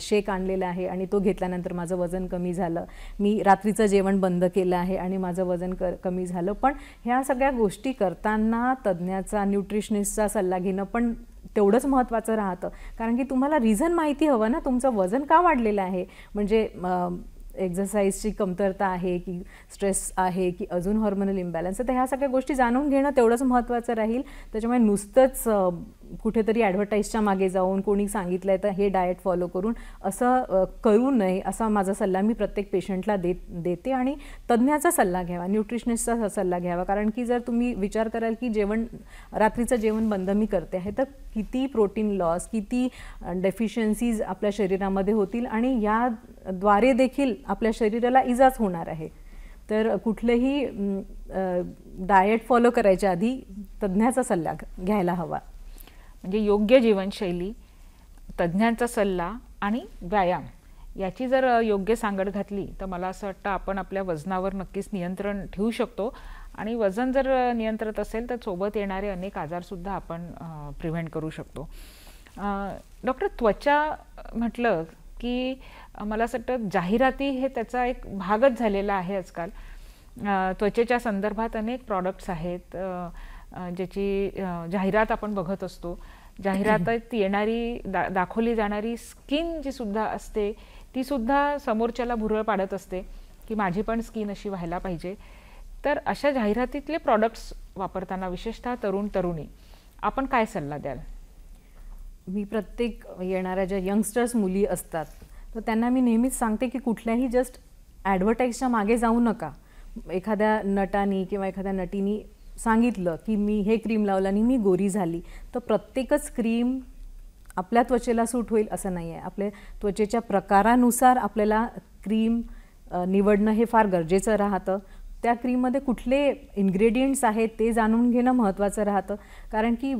शेक आणलेला आहे आणि तो घेतल्यानंतर माझं वजन कमी झालं. मी रात्रीचं जेवण बंद केलं आहे आणि माझं वजन कमी झालं. पण ह्या सगळ्या गोष्टी करताना तज्ज्ञाचा, न्यूट्रिशनिस्टचा सल्ला घेणं पण तेवढंच महत्त्वाचं राहतं. कारण की तुम्हाला रिझन माहिती हवं ना, तुमचं वजन का वाढलेलं आहे. म्हणजे एक्झरसाइजची कमतरता आहे की स्ट्रेस आहे की अजून हॉर्मोनल इम्बॅलन्स. तर ह्या सगळ्या गोष्टी जाणून घेणं तेवढंच महत्त्वाचं राहील. त्याच्यामुळे नुसतंच कुठेतरी ॲडव्हर्टाईजच्या मागे जाऊन कोणी सांगितलं आहे तर हे डाएट फॉलो करून असं करू नये असा माझा सल्ला मी प्रत्येक पेशंटला देते. आणि तज्ज्ञाचा सल्ला घ्यावा, न्यूट्रिशनिस्टचा सल्ला घ्यावा. कारण की जर तुम्ही विचार कराल की रात्रीचं जेवण बंद मी करते आहे तर किती प्रोटीन लॉस, किती डेफिशियन्सीज आपल्या शरीरामध्ये होतील आणि याद्वारे देखील आपल्या शरीराला इजाच होणार आहे. तर कुठलंही डाएट फॉलो करायच्या आधी तज्ज्ञाचा सल्ला घ्यायला हवा. म्हणजे योग्य जीवनशैली, तज्ज्ञांचा सल्ला आणि व्यायाम याची जर योग्य सांगड घातली तर मला असं वाटतं आपण आपल्या वजनावर नक्कीच नियंत्रण ठेवू शकतो. आणि वजन जर नियंत्रित असेल तर सोबत येणारे अनेक आजारसुद्धा आपण प्रिव्हेंट करू शकतो. डॉक्टर, त्वचा म्हटलं की मला असं वाटतं जाहिराती हे त्याचा एक भागच झालेला आहे आजकाल. त्वचेच्या संदर्भात अनेक प्रॉडक्ट्स आहेत ज्याची जाहिरात आपण बघत असतो. जाहिरातीत येणारी दाखवली जाणारी स्किन जी सुद्धा असते ती सुद्धा समोरच्याला भुरळ पाडत असते की माझी पण स्किन अशी व्हायला पाहिजे. तर अशा जाहिरातीतले प्रॉडक्ट्स वापरताना विशेषतः तरुणी आपण काय सल्ला द्याल? मी प्रत्येक येणाऱ्या ज्या यंगस्टर्स मुली असतात तर त्यांना मी नेहमीच सांगते की कुठल्याही जस्ट ॲडव्हर्टाईजच्या मागे जाऊ नका. एखाद्या नटानी किंवा एखाद्या नटीनी सांगितलं की मी हे क्रीम लावल्याने मी गोरी झाली तर प्रत्येकच क्रीम आपल्या त्वचेला सूट होईल असं नाही आहे. आपल्या त्वचेच्या प्रकारानुसार आपल्याला क्रीम निवडणं हे फार गरजेचं राहतं. त्या क्रीममध्ये कुठले इन्ग्रेडियंट्स आहेत ते जाणून घेणं महत्त्वाचं राहतं. कारण की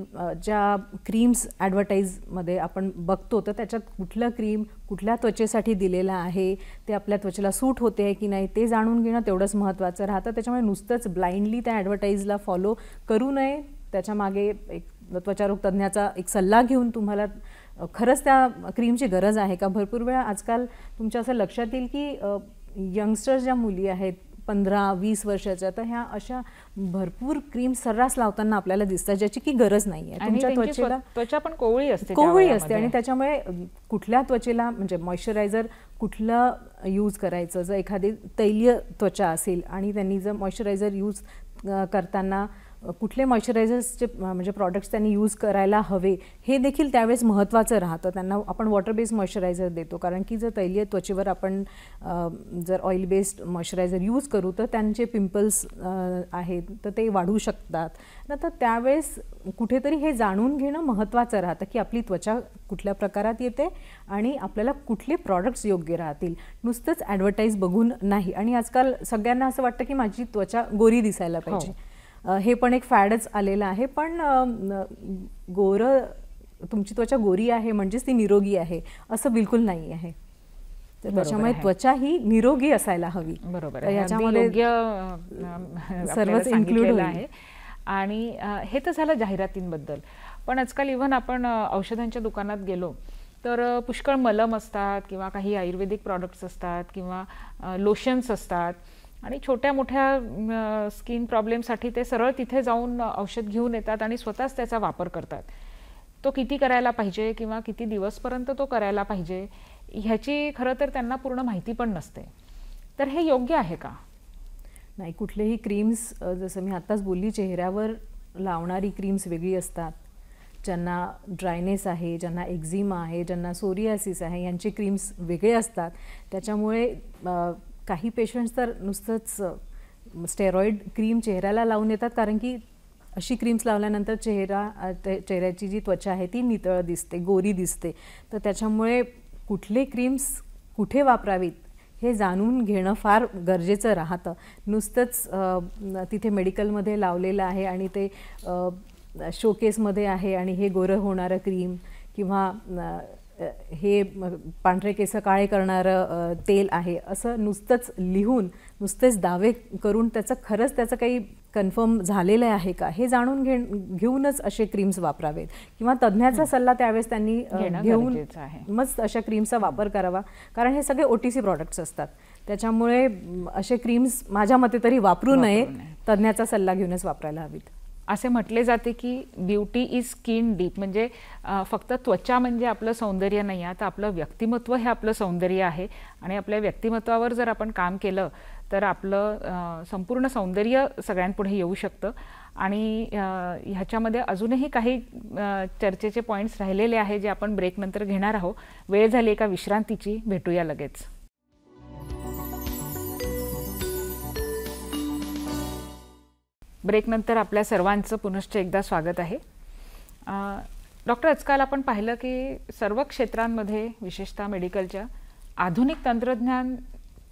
ज्या क्रीम्स ॲडव्हर्टाईजमध्ये आपण बघतो तर त्याच्यात कुठलं क्रीम कुठल्या त्वचेसाठी दिलेलं आहे, ते आपल्या त्वचेला सूट होते आहे की नाही ते जाणून घेणं तेवढंच महत्त्वाचं राहतं. त्याच्यामुळे नुसतंच ब्लाइंडली त्या ॲडव्हर्टाईजला फॉलो करू नये. त्याच्यामागे एक त्वचारोग तज्ज्ञाचा एक सल्ला घेऊन तुम्हाला खरंच त्या क्रीमची गरज आहे का. भरपूर वेळा आजकाल तुमच्या असं लक्षात येईल की यंगस्टर्स ज्या मुली आहेत 15-20 वर्षाच्या, तर ह्या अशा भरपूर क्रीम सर्रास लावताना आपल्याला दिसतात ज्याची की गरज नाही आहे. तुमच्या त्वचेला त्वचा पण कोवळी असते आणि त्याच्यामुळे कुठल्या त्वचेला म्हणजे मॉइश्चरायझर कुठलं यूज करायचं. जर एखादी तैलीय त्वचा असेल आणि त्यांनी जर मॉइश्चरायझर यूज करताना कुठले मॉइश्चरायझर्सचे म्हणजे प्रॉडक्ट्स त्यांनी यूज करायला हवे हे देखील त्यावेळेस महत्त्वाचं राहतं. त्यांना आपण वॉटर बेस्ड मॉइश्चरायझर देतो कारण की जर तैलीय त्वचेवर आपण जर ऑइल बेस्ड मॉइश्चरायझर यूज करू तर त्यांचे पिंपल्स आहेत तर ते वाढू शकतात. तर त्यावेळेस कुठेतरी हे जाणून घेणं महत्त्वाचं राहतं की आपली त्वचा कुठल्या प्रकारात येते आणि आपल्याला कुठले प्रॉडक्ट्स योग्य राहतील. नुसतंच ॲडव्हर्टाईज बघून नाही. आणि आजकाल सगळ्यांना असं वाटतं की माझी त्वचा गोरी दिसायला पाहिजे. हे पण एक फॅडच आलेलं आहे. पण तुमची त्वचा गोरी आहे म्हणजेच ती निरोगी आहे असं बिलकुल नाही आहे. तर त्याच्यामुळे त्वचा ही निरोगी असायला हवी. बरोबर, याच्यामध्ये सर्वच इन्क्लूड आहे. आणि हे तर झालं जाहिरातींबद्दल. पण आजकाल इव्हन आपण औषधांच्या दुकानात गेलो तर पुष्कळ मलम असतात किंवा काही आयुर्वेदिक प्रॉडक्ट्स असतात किंवा लोशन्स असतात आणि छोट्या मोठ्या स्किन प्रॉब्लेमसाठी ते सरळ तिथे जाऊन औषध घेऊन येतात आणि स्वतःच त्याचा वापर करतात. तो किती करायला पाहिजे किंवा किती दिवसपर्यंत तो करायला पाहिजे ह्याची खरं तर त्यांना पूर्ण माहिती पण नसते. तर हे योग्य आहे का? नाही, कुठलेही क्रीम्स जसं मी आत्ताच बोलली चेहऱ्यावर लावणारी क्रीम्स वेगळी असतात. ज्यांना ड्रायनेस आहे, ज्यांना एक्झिमा आहे, ज्यांना सोरियासिस आहे यांचे क्रीम्स वेगळे असतात. त्याच्यामुळे काही पेशंट्स तर नुसतंच स्टेरॉइड क्रीम चेहऱ्याला लावून येतात कारण की अशी क्रीम्स लावल्यानंतर चेहऱ्याची जी त्वचा आहे ती नितळ दिसते, गोरी दिसते. तर त्याच्यामुळे कुठले क्रीम्स कुठे वापरावीत हे जाणून घेणं फार गरजेचं राहतं. नुसतंच तिथे मेडिकलमध्ये लावलेलं आहे आणि ते शोकेसमध्ये आहे आणि हे गोरं होणारं क्रीम किंवा हे पांढरे केस काळे करणारं तेल आहे असं नुसतंच लिहून नुसतेच दावे करून खरंच त्याचं काही कन्फर्म झालेलं आहे का हे जाणून घेऊनच असे क्रीम्स वापरावेत किंवा तज्ज्ञाचा सल्ला त्यावेळेस त्यांनी घेऊन मग अशा क्रीमचा वापर करावा. कारण हे सगळे OTC प्रॉडक्ट्स असतात. त्याच्यामुळे असे क्रीम्स माझ्या मते तरी वापरू नये. तज्ज्ञाचा सल्ला घेऊनच वापरायला हवीत. असे म्हटले जाते की ब्युटी इज स्किन डीप. म्हणजे फक्त त्वचा म्हणजे आपलं सौंदर्य नाही आहे, तर आपलं व्यक्तिमत्व हे आपलं सौंदर्य आहे. आणि आपल्या व्यक्तिमत्वावर जर आपण काम केलं तर आपलं संपूर्ण सौंदर्य सगळ्यांपुढे येऊ शकतं. आणि ह्याच्यामध्ये अजूनही काही चर्चेचे पॉईंट्स राहिलेले आहे जे आपण ब्रेकनंतर घेणार आहोत. वेळ झाली एका विश्रांतीची. भेटूया लगेच. ब्रेकनंतर आपल्या सर्वांचं पुनश्च एकदा स्वागत आहे. डॉक्टर, आजकाल आपण पाहिलं की सर्व क्षेत्रांमध्ये विशेषतः मेडिकलच्या आधुनिक तंत्रज्ञान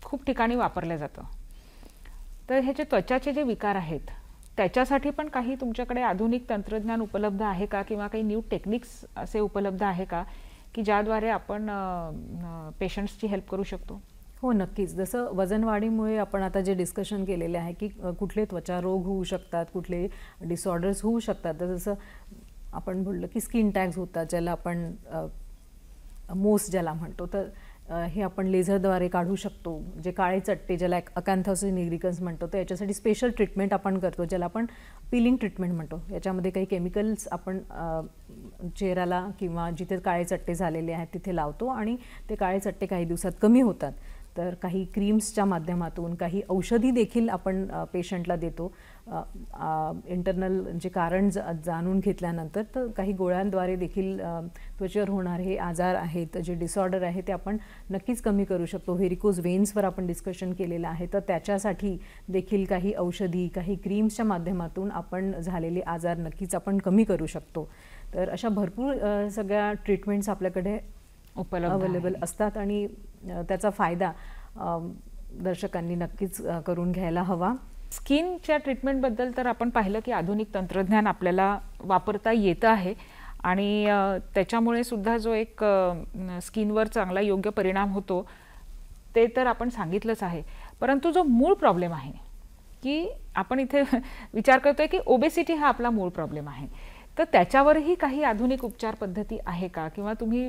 खूप ठिकाणी वापरलं जातं. तर हे जे त्वचाचे जे विकार आहेत त्याच्यासाठी पण काही तुमच्याकडे आधुनिक तंत्रज्ञान उपलब्ध आहे का किंवा काही न्यू टेक्निक्स असे उपलब्ध आहे का की ज्याद्वारे आपण पेशंट्सची हेल्प करू शकतो? हो, नक्कीच. जसं वजनवाढीमुळे आपण आता जे डिस्कशन केलेले आहे की कुठले त्वचा रोग होऊ शकतात, कुठले डिसऑर्डर्स होऊ शकतात. तर जसं आपण बोललं की स्किन टॅग्स होतात ज्याला आपण मोस ज्याला म्हणतो, तर हे आपण लेझरद्वारे काढू शकतो. जे काळे चट्टे ज्याला अकॅन्थोसिस निग्रिकन्स म्हणतो, तर याच्यासाठी स्पेशल ट्रीटमेंट आपण करतो ज्याला आपण पिलिंग ट्रीटमेंट म्हणतो. याच्यामध्ये काही केमिकल्स आपण चेहऱ्याला किंवा जिथे काळे चट्टे झालेले आहेत तिथे लावतो आणि ते काळे चट्टे काही दिवसात कमी होतात. तर काही क्रीम्सच्या माध्यमातून, काही औषधी देखील आपण पेशंटला देतो इंटरनल जे कारण जाणून घेतल्यानंतर. तर काही गोळ्यांद्वारे देखील त्वचेवर होणारे हे आजार आहेत, जे डिसऑर्डर आहे ते आपण नक्कीच कमी करू शकतो. व्हेरिकोज वेन्सवर आपण डिस्कशन केलेलं आहे, तर त्याच्यासाठी देखील काही औषधी, काही क्रीम्सच्या माध्यमातून आपण झालेले आजार नक्कीच आपण कमी करू शकतो. तर अशा भरपूर सगळ्या ट्रीटमेंट्स आपल्याकडे अवेलेबल असतात आणि त्याचा फायदा दर्शकांनी नक्कीच करून घ्यायला हवा. स्किनच्या ट्रीटमेंटबद्दल तर आपण पाहिलं की आधुनिक तंत्रज्ञान आपल्याला वापरता येतं आहे आणि त्याच्यामुळे सुद्धा जो एक स्किनवर चांगला योग्य परिणाम होतो ते तर आपण सांगितलंच आहे. परंतु जो मूळ प्रॉब्लेम आहे की आपण इथे विचार करतोय की ओबेसिटी हा आपला मूळ प्रॉब्लेम आहे, तर त्याच्यावरही काही आधुनिक उपचार पद्धती आहे का, किंवा तुम्ही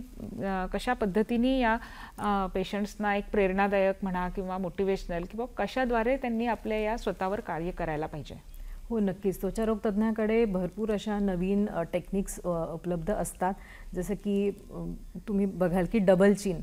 कशा पद्धतीने या पेशंट्सना एक प्रेरणादायक म्हणा किंवा मोटिवेशनल किंवा कशाद्वारे त्यांनी आपल्या या स्वतःवर कार्य करायला पाहिजे? हो, नक्कीच. त्वचारोग तज्ज्ञाकडे भरपूर अशा नवीन टेक्निक्स उपलब्ध असतात. जसं की तुम्ही बघाल की डबल चिन,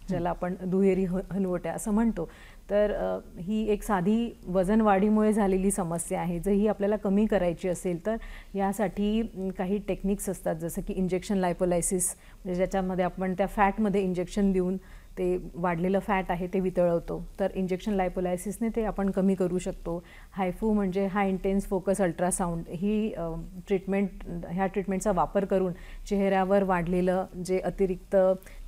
ज्याला आपण दुहेरी हनुवट्या असं म्हणतो, तर ही एक साधी वजन वाढीमुळे झालेली समस्या आहे. जर ही आपल्याला कमी करायची असेल तर यासाठी काही टेक्निक्स असतात, जसं की इंजेक्शन लायपोलायसिस, म्हणजे ज्याच्यामध्ये आपण त्या फॅटमध्ये इंजेक्शन देऊन ते वाढलेलं फॅट आहे ते वितळवतो. तर इंजेक्शन लायपोलायसिसने ते आपण कमी करू शकतो. हायफू म्हणजे हाय इंटेन्स फोकस अल्ट्रासाऊंड, ही ह्या ट्रीटमेंटचा वापर करून चेहऱ्यावर वाढलेलं जे अतिरिक्त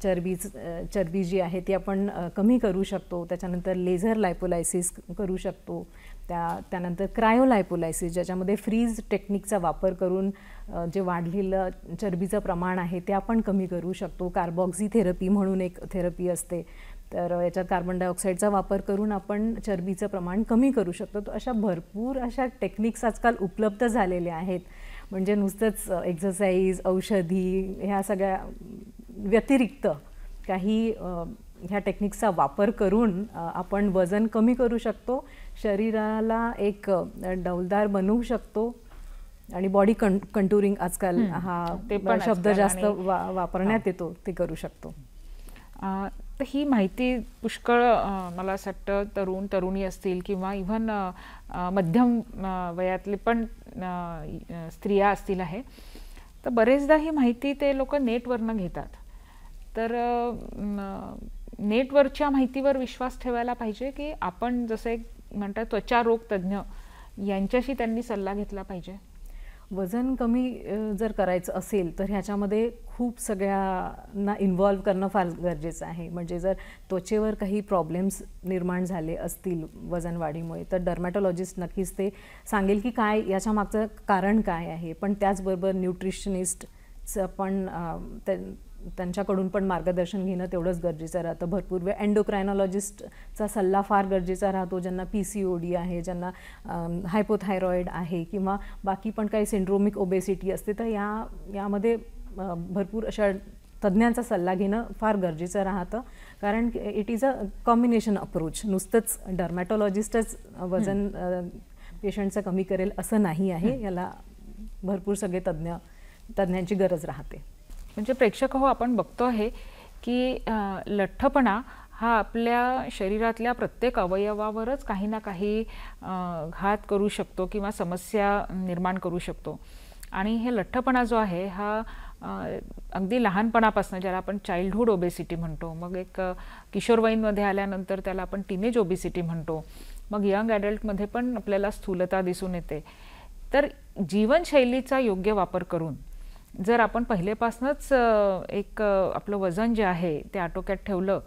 चरबी जी आहे ती आपण कमी करू शकतो. त्याच्यानंतर लेझर लायपोलायसिस करू शकतो. त्यानंतर क्रायोलायपोलायसिस, ज्याच्यामध्ये फ्रीज टेक्निकचा वापर करून जे वाढलेलं चरबीचं प्रमाण आहे ते आपण कमी करू शकतो. कार्बॉक्सी थेरपी म्हणून एक थेरपी असते, तर याच्यात कार्बन डायऑक्साईडचा वापर करून आपण चरबीचं प्रमाण कमी करू शकतो. तर अशा भरपूर अशा टेक्निक्स आजकाल उपलब्ध झालेल्या आहेत. म्हणजे नुसतंच एक्सरसाइज, औषधी ह्या सगळ्या व्यतिरिक्त काही ह्या टेक्निक्सचा वापर करून आपण वजन कमी करू शकतो, शरीराला एक डौलदार बनवू शकतो आणि बॉडी कंटुरिंग आजकाल हा शब्द जास्त वापरण्यात येतो, ते करू शकतो. तर ही माहिती पुष्कळ मला असं वाटतं तरुणी असतील किंवा इव्हन मध्यम वयातले पण स्त्रिया असतील आहे, तर बरेचदा ही माहिती ते लोक नेटवरनं घेतात. तर नेटवरच्या माहितीवर विश्वास ठेवायला पाहिजे की आपण जसे म्हणतात त्वचा रोग तज्ज्ञ यांच्याशी त्यांनी सल्ला घेतला पाहिजे? वजन कमी जर करायचं असेल तर ह्याच्यामध्ये खूप सगळ्यांना इन्व्हॉल्व करणं फार गरजेचं आहे. म्हणजे जर त्वचेवर काही प्रॉब्लेम्स निर्माण झाले असतील वजन वाढीमुळे, तर डर्मॅटॉलॉजिस्ट नक्कीच ते सांगेल की काय याच्या मागचं कारण काय आहे. पण त्याचबरोबर न्यूट्रिशनिस्टचं पण त्यांच्याकडून पण मार्गदर्शन घेणं तेवढंच गरजेचं राहतं. भरपूर वेळ एंडोक्रायनॉलॉजिस्टचा सल्ला फार गरजेचा राहतो, ज्यांना PCOD आहे, ज्यांना हायपोथायरॉईड आहे किंवा बाकी पण काही सिंड्रोमिक ओबेसिटी असते. तर यामध्ये भरपूर अशा तज्ज्ञांचा सल्ला घेणं फार गरजेचं राहतं, कारण it is a combination approach. नुसतंच डर्मॅटॉलॉजिस्टच वजन पेशंटचं कमी करेल असं नाही आहे. याला भरपूर सगळे तज्ज्ञांची गरज राहते. म्हणजे प्रेक्षक हो, आपण बघतो आहे की लठ्ठपणा हा आपल्या शरीरातल्या प्रत्येक अवयवावरच काही ना काही घात करू शकतो किंवा समस्या निर्माण करू शकतो. आणि हे लठ्ठपणा जो आहे हा अगदी लहानपणापासून, ज्याला आपण चाइल्डहुड ओबेसिटी म्हणतो, मग एक किशोरवयीनमध्ये आल्यानंतर त्याला आपण टीनेज ओबेसिटी म्हणतो, मग यंग ॲडल्टमध्ये पण आपल्याला स्थूलता दिसून येते. तर जीवनशैलीचा योग्य वापर करून जर आपण पहिलेपासूनच एक आपलं वजन जे आहे ते आटोक्यात ठेवलं,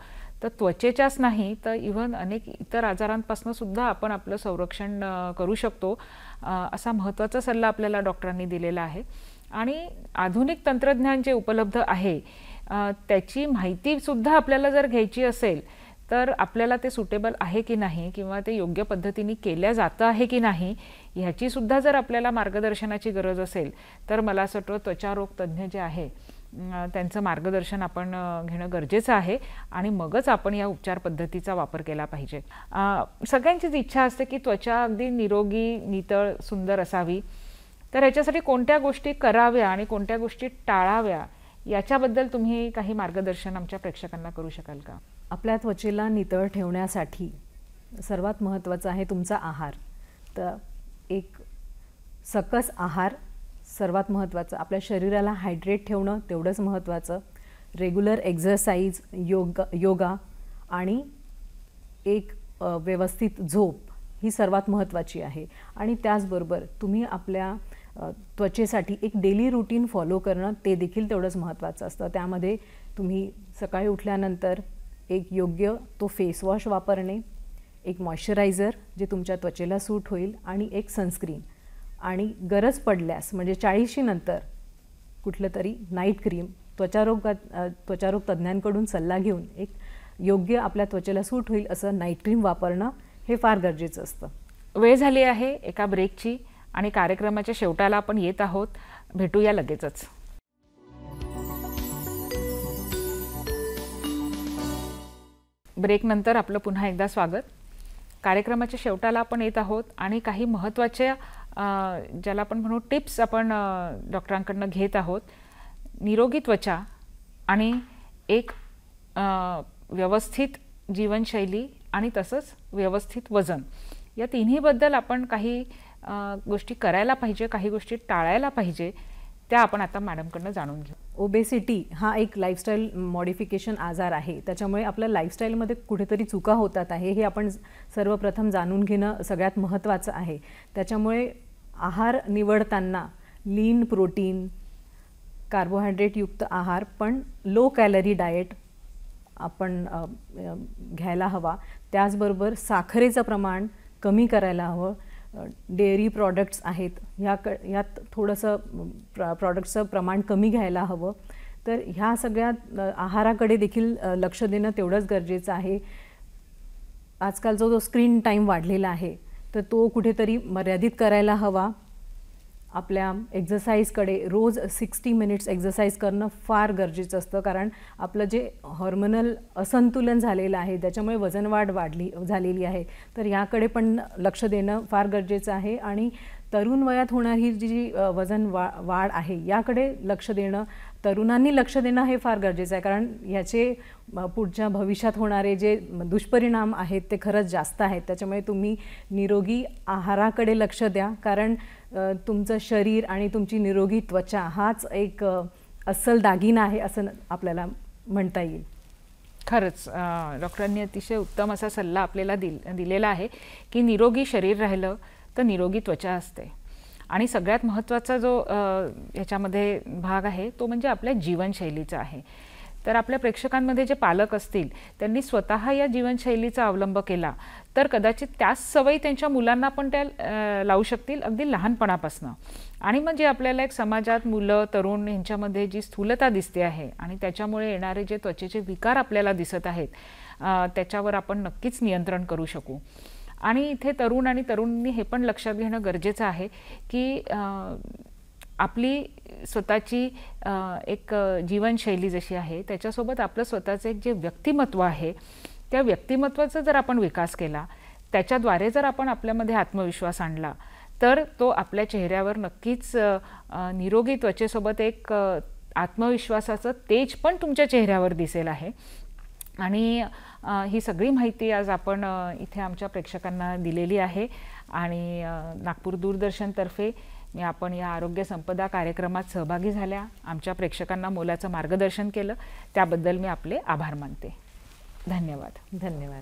तर त्वचेच्याच नाही तर इव्हन अनेक इतर आजारांपासून सुद्धा आपण आपलं संरक्षण करू शकतो, असा महत्त्वाचा सल्ला आपल्याला डॉक्टरांनी दिलेला आहे. आणि आधुनिक तंत्रज्ञान जे उपलब्ध आहे त्याची माहितीसुद्धा आपल्याला जर घ्यायची असेल तर आपल्याला ते सुटेबल आहे की नाही किंवा ते योग्य पद्धतीने केल्या जातं आहे की नाही ह्याचीसुद्धा जर आपल्याला मार्गदर्शनाची गरज असेल तर मला असं वाटतं त्वचारोग तज्ज्ञ जे आहे त्यांचं मार्गदर्शन आपण घेणं गरजेचं आहे आणि मगच आपण या उपचार पद्धतीचा वापर केला पाहिजे. सगळ्यांचीच इच्छा असते की त्वचा अगदी निरोगी, नितळ, सुंदर असावी. तर ह्याच्यासाठी कोणत्या गोष्टी कराव्या आणि कोणत्या गोष्टी टाळाव्या याच्याबद्दल तुम्ही काही मार्गदर्शन आमच्या प्रेक्षकांना करू शकाल का? आपल्या त्वचेला नितळ ठेवण्यासाठी सर्वात महत्त्वाचं आहे तुमचा आहार. तर एक सकस आहार सर्वात महत्त्वाचं. आपल्या शरीराला हायड्रेट ठेवणं तेवढंच महत्त्वाचं. रेग्युलर एक्झरसाइज, योगा आणि एक व्यवस्थित झोप ही सर्वात महत्त्वाची आहे. आणि त्याचबरोबर तुम्ही आपल्या त्वचेसाठी एक डेली रूटीन फॉलो करणं ते देखील तेवढंच महत्त्वाचं असतं. त्यामध्ये तुम्ही सकाळी उठल्यानंतर एक योग्य तो फेस वॉश वापरणे, एक मॉइश्चरायझर जे तुमच्या त्वचेला सूट होईल आणि एक सनस्क्रीन, आणि गरज पडल्यास म्हणजे 40शी नंतर कुठलं तरी नाईट क्रीम त्वचारोग तज्ज्ञांकडून सल्ला घेऊन एक योग्य आपल्या त्वचेला सूट होईल असं नाईट क्रीम वापरणं हे फार गरजेचं असतं. वेळ झाली आहे एका ब्रेकची आणि कार्यक्रमाच्या शेवटाला आपण येत आहोत. भेटूया लगेचच. ब्रेकनंतर आपलं पुन्हा एकदा स्वागत. कार्यक्रमाच्या शेवटाला आपण येत आहोत आणि काही महत्त्वाच्या ज्याला आपण म्हणू टिप्स आपण डॉक्टरांकडून घेत आहोत. निरोगी त्वचा आणि एक व्यवस्थित जीवनशैली आणि तसंच व्यवस्थित वजन या तिन्हीबद्दल आपण काही गोष्टी करायला पाहिजे, काही गोष्टी टाळायला पाहिजे, त्या आपण आता मॅडमकडून जाणून घेऊ. ओबेसिटी हा एक लाईफस्टाईल मॉडिफिकेशन आजार आहे. त्याच्यामुळे आपल्या लाईफस्टाईलमध्ये कुठेतरी चुका होतात आहे हे आपण सर्वप्रथम जाणून घेणं सगळ्यात महत्त्वाचं आहे. त्याच्यामुळे आहार निवडताना लीन प्रोटीन, कार्बोहायड्रेटयुक्त आहार पण लो कॅलरी डाएट आपण घ्यायला हवा. त्याचबरोबर साखरेचं प्रमाण कमी करायला हवं. डेअरी प्रॉडक्ट्स आहेत यात थोडंसं प्रॉडक्ट्सचं प्रमाण कमी घ्यायला हवं. तर ह्या सगळ्या आहाराकडे देखील लक्ष देणं तेवढंच गरजेचं आहे. आजकाल जो स्क्रीन टाईम वाढलेला आहे तर तो कुठेतरी मर्यादित करायला हवा. आपल्या एक्झरसाईजकडे रोज 60 मिनिट्स एक्झरसाईज करणं फार गरजेचं असतं, कारण आपलं जे हॉर्मोनल असंतुलन झालेलं आहे त्याच्यामुळे वजनवाढ झालेली आहे. तर याकडे पण लक्ष देणं फार गरजेचं आहे. आणि तरुण वयात होणारी जी वजन वाढ आहे याकडे लक्ष देणं, तरुणांनी लक्ष देणं हे फार गरजेचं आहे, कारण याचे पुढच्या भविष्यात होणारे जे दुष्परिणाम आहेत ते खरंच जास्त आहेत. त्याच्यामुळे तुम्ही निरोगी आहाराकडे लक्ष द्या, कारण तुमचं शरीर आणि तुमची निरोगी त्वचा हाच एक अस्सल दागिना आहे असं आपल्याला म्हणता येईल. खरंच डॉक्टरांनी अतिशय उत्तम असा सल्ला आपल्याला दिलेला आहे की निरोगी शरीर राहिलं तर निरोगी त्वचा असते. आणि सगळ्यात महत्त्वाचा जो याच्यामध्ये भाग आहे तो म्हणजे आपल्या जीवनशैलीचा आहे. तर आपल्या प्रेक्षकांमध्ये जे पालक असतील त्यांनी स्वतः या जीवनशैलीचा अवलंब केला तर कदाचित त्याच सवयी त्यांच्या मुलांना पण त्या लावू शकतील अगदी लहानपणापासून. आणि म्हणजे आपल्याला एक समाजात मुलं तरुण यांच्यामध्ये जी स्थूलता दिसते आहे आणि त्याच्यामुळे येणारे जे त्वचेचे विकार आपल्याला दिसत आहेत त्याच्यावर आपण नक्कीच नियंत्रण करू शकू. आणि इथे तरुण आणि तरुणींनी हे पण लक्षात घेणं गरजेचं आहे की आपली स्वतःची एक जीवनशैली जशी आहे त्याच्यासोबत आपलं स्वतःचं एक जे व्यक्तिमत्व आहे त्या व्यक्तिमत्वाचा जर आपण विकास केला, त्याच्याद्वारे जर आपण आपल्यामध्ये आत्मविश्वास आणला तर तो आपल्या चेहऱ्यावर नक्कीच निरोगी त्वचेसोबत एक आत्मविश्वासाचं तेज पण तुमच्या चेहऱ्यावर दिसेल आहे. आणि ही सगळी माहिती आज आपण इथे आमच्या प्रेक्षकांना दिलेली आहे. आणि नागपूर दूरदर्शनतर्फे आपण या आरोग्य संपदा कार्यक्रमात सहभागी झाल्या, आमच्या प्रेक्षकांना मोलाचं मार्गदर्शन केलं त्याबद्दल मी आपले आभार मानते. धन्यवाद. धन्यवाद.